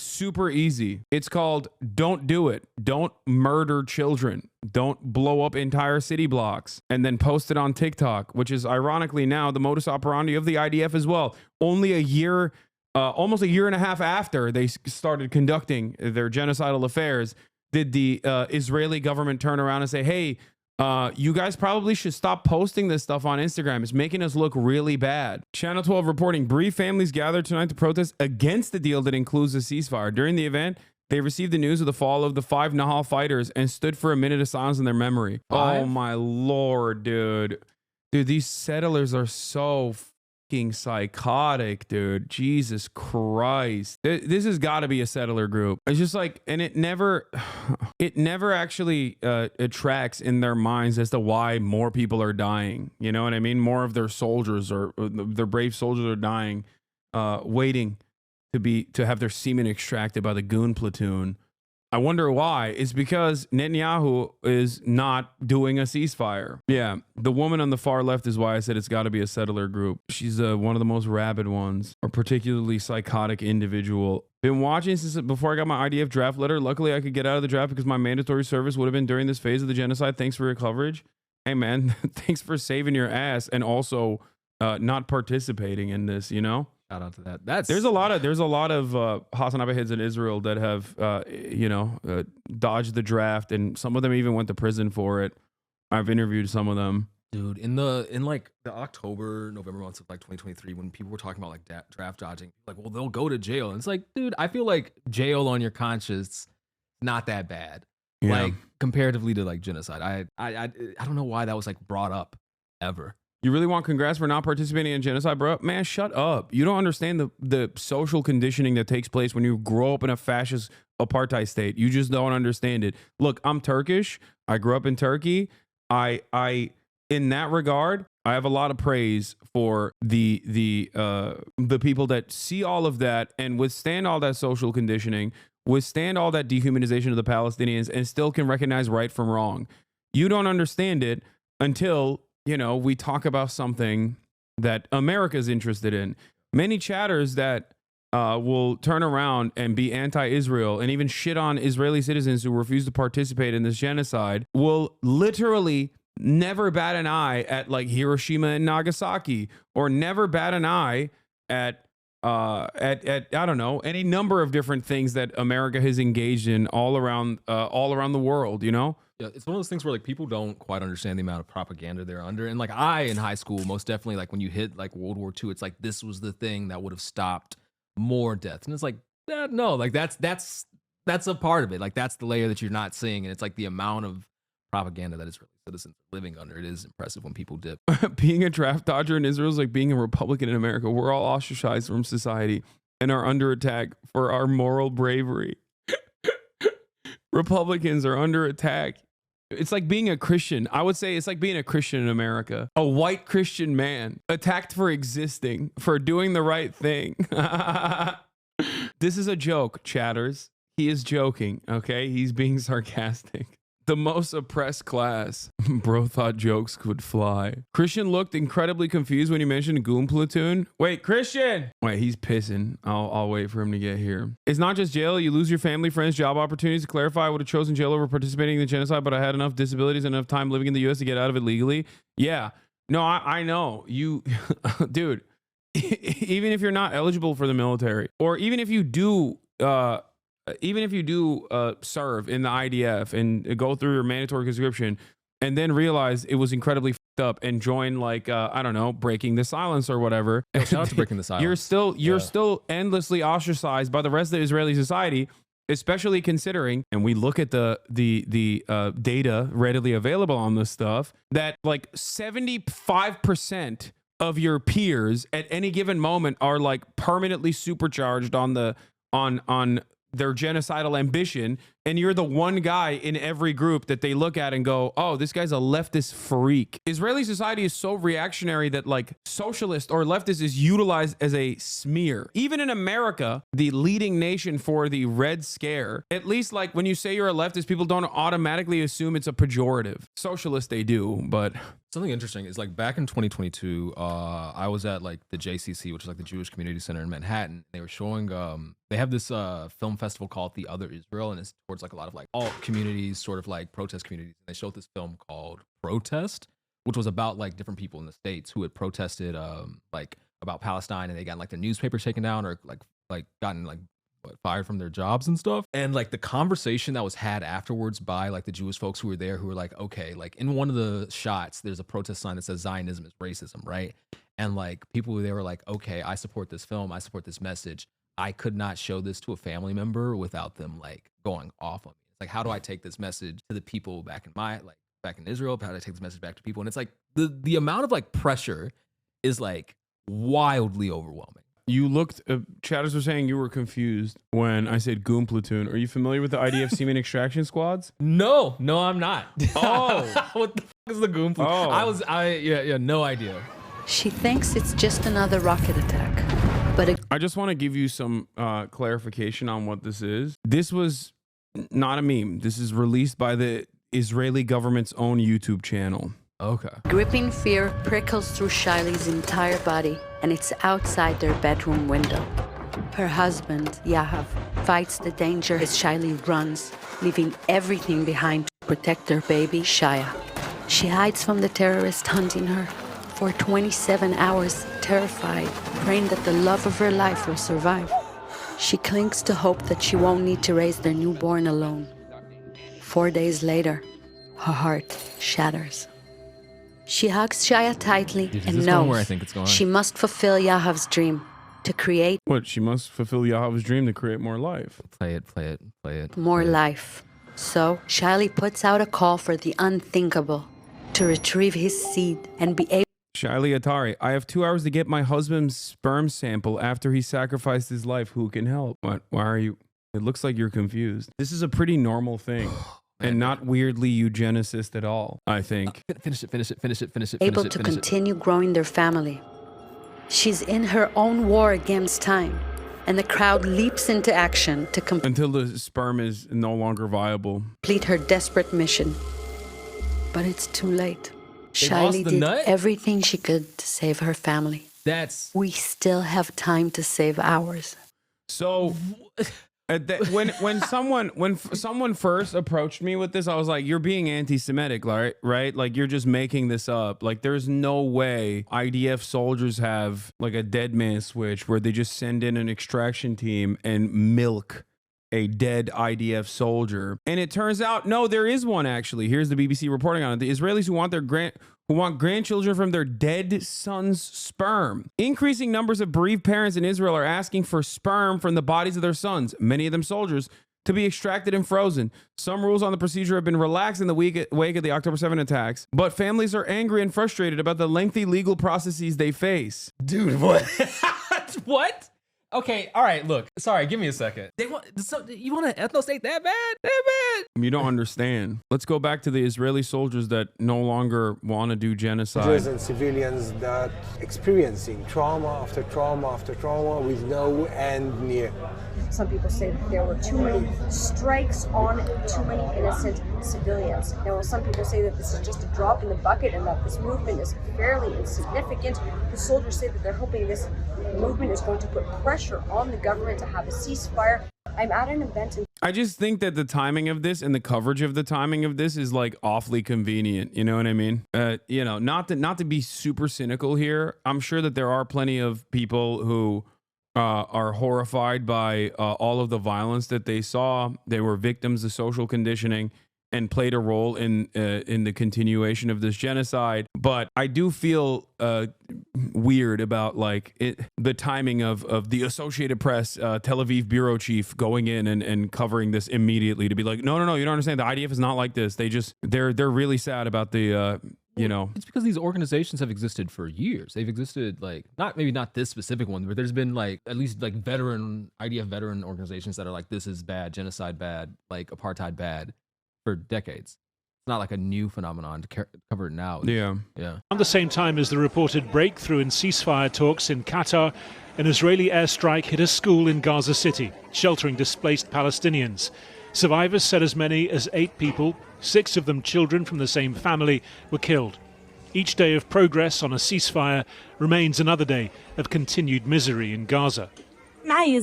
super easy. It's called Don't Do It. Don't murder children. Don't blow up entire city blocks and then post it on TikTok, which is ironically now the modus operandi of the IDF as well. Only a year, almost a year and a half after they started conducting their genocidal affairs, did the Israeli government turn around and say, hey, you guys probably should stop posting this stuff on Instagram. It's making us look really bad. Channel 12 reporting, bereaved families gathered tonight to protest against the deal that includes a ceasefire. During the event, they received the news of the fall of the 5 Nahal fighters and stood for a minute of silence in their memory. 5? Oh my Lord, dude. Dude, these settlers are so fucking psychotic, dude. Jesus Christ. This has got to be a settler group. It's just like, and it never actually attracts in their minds as to why more people are dying. You know what I mean? More of their soldiers or their brave soldiers are dying, waiting to have their semen extracted by the goon platoon. I wonder why. It's because Netanyahu is not doing a ceasefire. Yeah, the woman on the far left is why I said it's got to be a settler group. She's one of the most rabid ones, a particularly psychotic individual. Been watching since before I got my IDF draft letter. Luckily, I could get out of the draft because my mandatory service would have been during this phase of the genocide. Thanks for your coverage. Hey, man, thanks for saving your ass and also not participating in this, you know? Shout out to that. There's a lot of HasanAbi heads in Israel that have dodged the draft, and some of them even went to prison for it. I've interviewed some of them. Dude, in like the October, November months of like 2023, when people were talking about like draft dodging, like, well, they'll go to jail. And it's like, dude, I feel like jail on your conscience, not that bad. Yeah. Like comparatively to like genocide. I don't know why that was like brought up ever. You really want congrats for not participating in genocide, bro? Man, shut up. You don't understand the social conditioning that takes place when you grow up in a fascist apartheid state. You just don't understand it. Look, I'm Turkish. I grew up in Turkey. I in that regard, I have a lot of praise for the people that see all of that and withstand all that social conditioning, withstand all that dehumanization of the Palestinians, and still can recognize right from wrong. You don't understand it until we talk about something that America's interested in. Many chatters that will turn around and be anti-Israel and even shit on Israeli citizens who refuse to participate in this genocide will literally never bat an eye at like Hiroshima and Nagasaki, or never bat an eye at I don't know, any number of different things that America has engaged in all around the world, you know? Yeah, it's one of those things where like people don't quite understand the amount of propaganda they're under. And like I in high school, most definitely, like when you hit like World War II, it's like this was the thing that would have stopped more deaths. And it's like, no, like that's a part of it. Like that's the layer that you're not seeing. And it's like the amount of propaganda that Israeli citizens are living under. It is impressive when people dip. Being a draft dodger in Israel is like being a Republican in America. We're all ostracized from society and are under attack for our moral bravery. Republicans are under attack. It's like being a Christian. I would say it's like being a Christian in America. A white Christian man attacked for existing, for doing the right thing. This is a joke, chatters. He is joking, okay? He's being sarcastic. The most oppressed class. Bro thought jokes could fly. Christian looked incredibly confused when you mentioned Goon Platoon. Wait, Christian! Wait, he's pissing. I'll wait for him to get here. It's not just jail. You lose your family, friends, job opportunities. To clarify, I would have chosen jail over participating in the genocide, but I had enough disabilities and enough time living in the U.S. to get out of it legally. Yeah. No, I know. You, dude, even if you're not eligible for the military, or even if you do, serve in the IDF and go through your mandatory conscription and then realize it was incredibly fucked up and join like, I don't know, Breaking the Silence or whatever. Yo, shout out to Breaking the Silence. You're still endlessly ostracized by the rest of Israeli society, especially considering, and we look at the data readily available on this stuff, that like 75% of your peers at any given moment are like permanently supercharged on their genocidal ambition, and you're the one guy in every group that they look at and go, oh, this guy's a leftist freak. Israeli society is so reactionary that like socialist or leftist is utilized as a smear. Even in America, the leading nation for the Red Scare, at least like when you say you're a leftist, people don't automatically assume it's a pejorative. Socialist, they do, but... Something interesting is like back in 2022, I was at like the JCC, which is like the Jewish Community Center in Manhattan. They were showing, they have this film festival called The Other Israel, and it's towards like a lot of like alt communities, sort of like protest communities. And they showed this film called Protest, which was about like different people in the States who had protested like about Palestine, and they got like the newspaper taken down or like gotten like fired from their jobs and stuff. And like the conversation that was had afterwards by like the Jewish folks who were there, who were like, okay, like in one of the shots there's a protest sign that says Zionism is racism, right? And like people who they were like, okay, I support this film, I support this message, I could not show this to a family member without them like going off on me. It's like, how do I take this message to the people back in Israel? How do I take this message back to people? And it's like the amount of like pressure is like wildly overwhelming. You looked, chatters were saying you were confused when I said goon platoon. Are you familiar with the IDF semen extraction squads? No, I'm not. Oh. What the fuck is the goon platoon? Oh. No idea. She thinks it's just another rocket attack. But I just want to give you some clarification on what this is. This was not a meme. This is released by the Israeli government's own YouTube channel. Okay. gripping fear prickles through Shiley's entire body, and it's outside their bedroom window. Her husband, Yahav, fights the danger as Shiley runs, leaving everything behind to protect their baby, Shaya. She hides from the terrorists hunting her for 27 hours, terrified, praying that the love of her life will survive. She clings to hope that she won't need to raise their newborn alone. 4 days later, her heart shatters. She hugs Shaya tightly and knows where I think it's going? she must fulfill Yahav's dream to create What? She must fulfill Yahav's dream to create more life. Play it. more life. So, Shiley puts out a call for the unthinkable to retrieve his seed and be able. Shiley Atari, I have 2 hours to get my husband's sperm sample after he sacrificed his life. Who can help? What? Why are you? It looks like you're confused. This is a pretty normal thing. And not weirdly eugenicist at all, I think. Finish it. able to continue growing their family. She's in her own war against time, and the crowd leaps into action to Until the sperm is no longer viable. complete her desperate mission. But it's too late. They Shiley lost the did nut? everything she could to save her family. That's We still have time to save ours. So when someone first approached me with this, I was like, "You're being anti-Semitic, right? Like you're just making this up. Like there's no way IDF soldiers have like a dead man switch where they just send in an extraction team and milk a dead IDF soldier." And it turns out, no, there is one actually. Here's the BBC reporting on it. The Israelis who want grandchildren from their dead son's sperm. Increasing numbers of bereaved parents in Israel are asking for sperm from the bodies of their sons, many of them soldiers, to be extracted and frozen. Some rules on the procedure have been relaxed in the wake of the October 7 attacks, but families are angry and frustrated about the lengthy legal processes they face. dude. What? What? Okay, all right. Look, sorry. Give me a second. You want to ethnostate that bad? You don't understand. Let's go back to the Israeli soldiers that no longer want to do genocide. Soldiers and civilians that experiencing trauma after trauma after trauma with no end near. Some people say that there were too many strikes on too many innocent civilians. Now, some people say that this is just a drop in the bucket and that this movement is fairly insignificant. The soldiers say that they're hoping this movement is going to put pressure on the government to have a ceasefire. I'm at an event in I just think that the timing of this and the coverage of the timing of this is like awfully convenient. You know what I mean? Not to be super cynical here. I'm sure that there are plenty of people who are horrified by all of the violence that they saw. They were victims of social conditioning and played a role in the continuation of this genocide. But I do feel weird about the timing of the Associated Press Tel Aviv bureau chief going in and covering this immediately to be like, no, you don't understand. The IDF is not like this. They're really sad about the It's because these organizations have existed for years. They've existed maybe not this specific one, but there's been at least IDF veteran organizations that are like, this is bad, genocide bad, apartheid bad for decades. It's not like a new phenomenon to cover it now. Yeah. At the same time as the reported breakthrough in ceasefire talks in Qatar, an Israeli airstrike hit a school in Gaza City, sheltering displaced Palestinians. Survivors said as many as 8 people, 6 of them children from the same family, were killed. Each day of progress on a ceasefire remains another day of continued misery in Gaza. We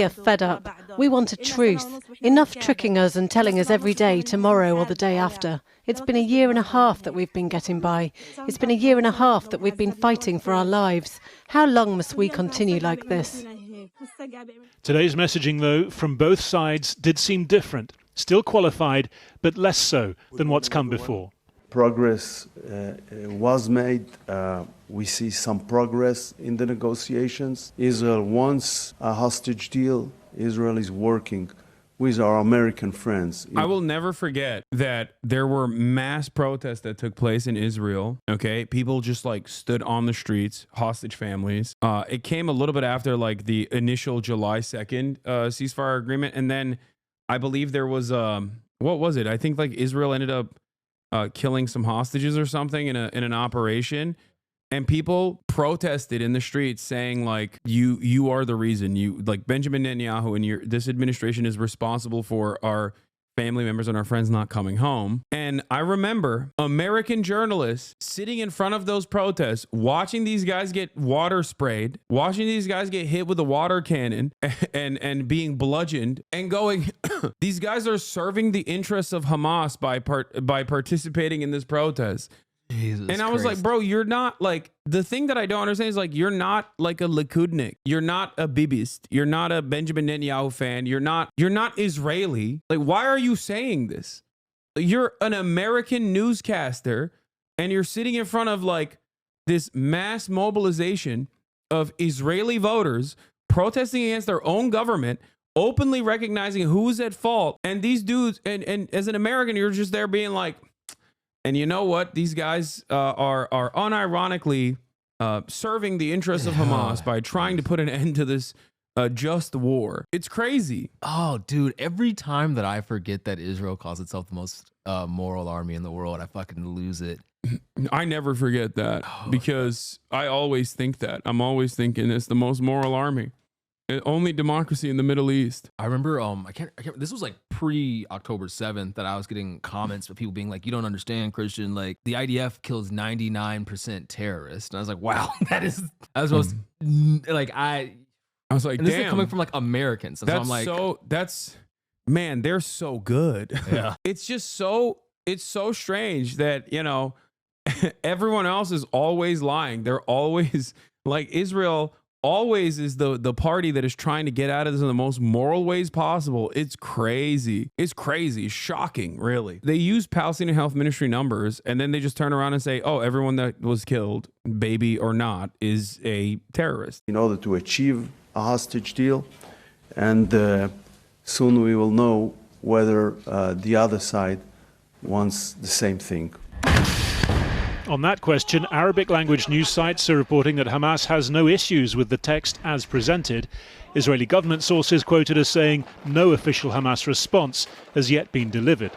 are fed up. We want a truce. Enough tricking us and telling us every day, tomorrow or the day after. It's been a year and a half that we've been getting by. It's been a year and a half that we've been fighting for our lives. How long must we continue like this? Today's messaging, though, from both sides did seem different, still qualified, but less so than what's come before. Progress was made. We see some progress in the negotiations. Israel wants a hostage deal. Israel is working with our American friends. I will never forget that there were mass protests that took place in Israel. Okay. People just like stood on the streets, hostage families. It came a little bit after like the initial July 2nd ceasefire agreement. And then I believe there was, what was it? I think like Israel ended up killing some hostages or something in an operation. And people protested in the streets saying like, you are the reason, you like Benjamin Netanyahu and this administration is responsible for our family members and our friends not coming home. And I remember American journalists sitting in front of those protests, watching these guys get water sprayed, watching these guys get hit with a water cannon and being bludgeoned and going, these guys are serving the interests of Hamas by participating in this protest. Jesus and I was Christ. like, bro, you're not like, the thing that I don't understand is like, you're not like a Likudnik. You're not a Bibist. You're not a Benjamin Netanyahu fan. You're not Israeli. Like, why are you saying this? You're an American newscaster and you're sitting in front of like this mass mobilization of Israeli voters protesting against their own government, openly recognizing who's at fault. And these dudes, and as an American, you're just there being like, and you know what? These guys are unironically serving the interests of Hamas by trying to put an end to this just war. It's crazy. Oh, dude, every time that I forget that Israel calls itself the most moral army in the world, I fucking lose it. I never forget that because I always think that. I'm always thinking it's the most moral army. Only democracy in the Middle East. I remember, I can't, this was like pre-October 7th that I was getting comments from people being like, you don't understand, Christian, like the IDF kills 99% terrorists. And I was like, wow, that was most, like, I was like, and this damn. is coming from like Americans. And That's so I'm like, man, they're so good. Yeah. It's so strange that, you know, everyone else is always lying. They're always like Israel always is the party that is trying to get out of this in the most moral ways possible. It's crazy. It's crazy. Shocking, really. They use Palestinian Health Ministry numbers and then they just turn around and say, oh, everyone that was killed, baby or not, is a terrorist. In order to achieve a hostage deal, and soon we will know whether the other side wants the same thing. On that question, Arabic language news sites are reporting that Hamas has no issues with the text as presented. Israeli government sources quoted as saying no official Hamas response has yet been delivered.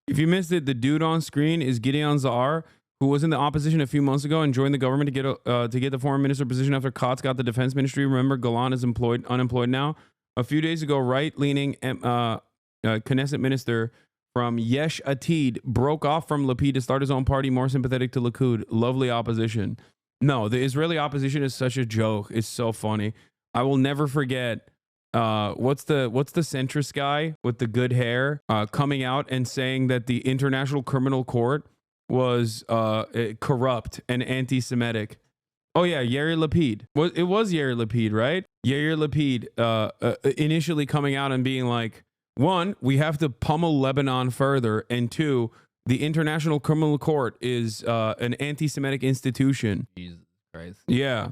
If you missed it, the dude on screen is Gideon Zar, who was in the opposition a few months ago and joined the government to get the foreign minister position after Katz got the defense ministry. Remember, Golan is unemployed now. A few days ago, right-leaning Knesset minister from Yesh Atid broke off from Lapid to start his own party, more sympathetic to Likud. Lovely opposition. No, the Israeli opposition is such a joke. It's so funny. I will never forget. What's the centrist guy with the good hair coming out and saying that the International Criminal Court was corrupt and anti-Semitic. Oh yeah, Yair Lapid. It was Yair Lapid, right? Yair Lapid initially coming out and being like, one, we have to pummel Lebanon further, and two, the International Criminal Court is an anti-Semitic institution. Jesus Christ. Yeah,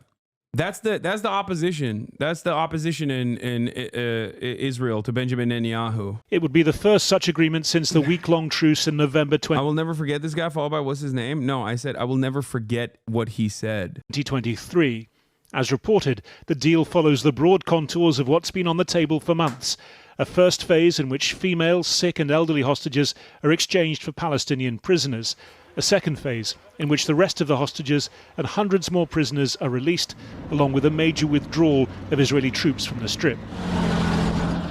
that's the opposition. That's the opposition in Israel to Benjamin Netanyahu. It would be the first such agreement since the week-long truce in November I will never forget this guy, followed by what's his name? No, I said I will never forget what he said. 2023. As reported, the deal follows the broad contours of what's been on the table for months. A first phase in which female, sick and elderly hostages are exchanged for Palestinian prisoners. A second phase in which the rest of the hostages and hundreds more prisoners are released, along with a major withdrawal of Israeli troops from the Strip.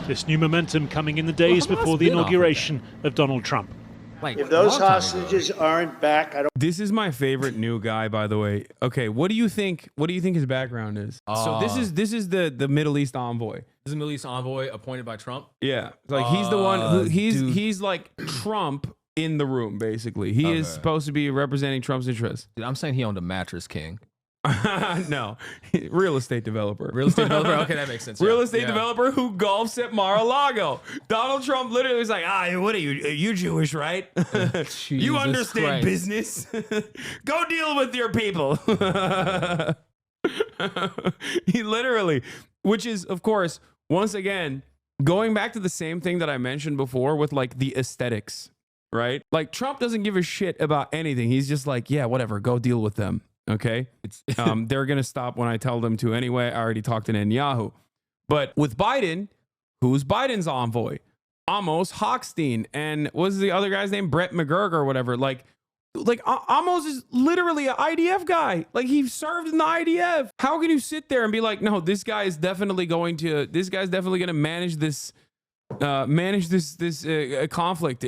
This new momentum coming in the days before the inauguration of Donald Trump. If those hostages aren't back, I don't. This is my favorite new guy, by the way. Okay, what do you think his background is? So this is the Middle East envoy. This is a Middle East envoy appointed by Trump. Yeah, like he's the one who he's like Trump in the room, basically. He is supposed to be representing Trump's interests. Dude, I'm saying he owned a mattress king. No, real estate developer. Real estate developer? Okay, that makes sense. Real estate developer who golfs at Mar-a-Lago. Donald Trump literally was like, what are you? You Jewish, right? You understand business. Go deal with your people. He literally, which is, of course, once again, going back to the same thing that I mentioned before with like the aesthetics, right? Like Trump doesn't give a shit about anything. He's just like, yeah, whatever, go deal with them. Okay. They're going to stop when I tell them to anyway. I already talked to Netanyahu. But with Biden, who's Biden's envoy? Amos Hochstein. And what's the other guy's name? Brett McGurk or whatever. Like Amos is literally an IDF guy. Like he served in the IDF. How can you sit there and be like, no, this guy's definitely going to manage this conflict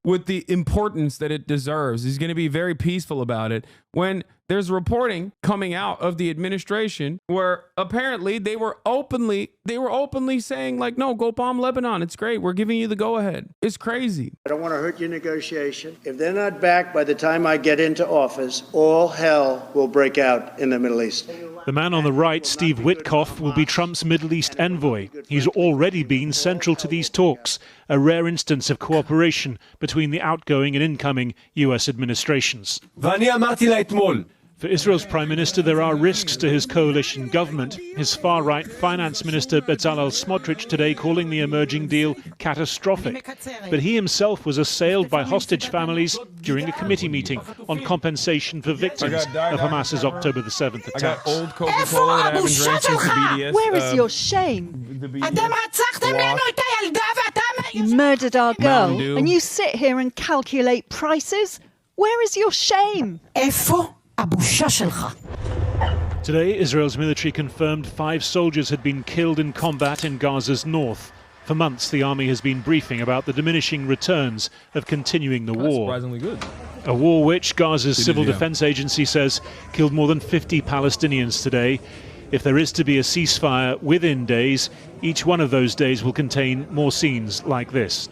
with the importance that it deserves. He's going to be very peaceful about it. When there's reporting coming out of the administration where apparently they were openly saying like, no, go bomb Lebanon. It's great. We're giving you the go ahead. It's crazy. I don't want to hurt your negotiation. If they're not back by the time I get into office, all hell will break out in the Middle East. The man on the right, Steve Witkoff, will be Trump's Middle East envoy. He's already been central to these talks, a rare instance of cooperation between the outgoing and incoming US administrations. For Israel's Prime Minister, there are risks to his coalition government. His far-right Finance Minister Bezalel Smotrich today calling the emerging deal catastrophic. But he himself was assailed by hostage families during a committee meeting on compensation for victims of Hamas's October the 7th attacks. I got old Coca-Cola that I haven't drank since the BDS. Where is your shame? You murdered our girl, and you sit here and calculate prices? Where is your shame? Today, Israel's military confirmed 5 soldiers had been killed in combat in Gaza's north. For months, the army has been briefing about the diminishing returns of continuing the war. Surprisingly good. A war which Gaza's civil defense agency says killed more than 50 Palestinians today. If there is to be a ceasefire within days, each one of those days will contain more scenes like this.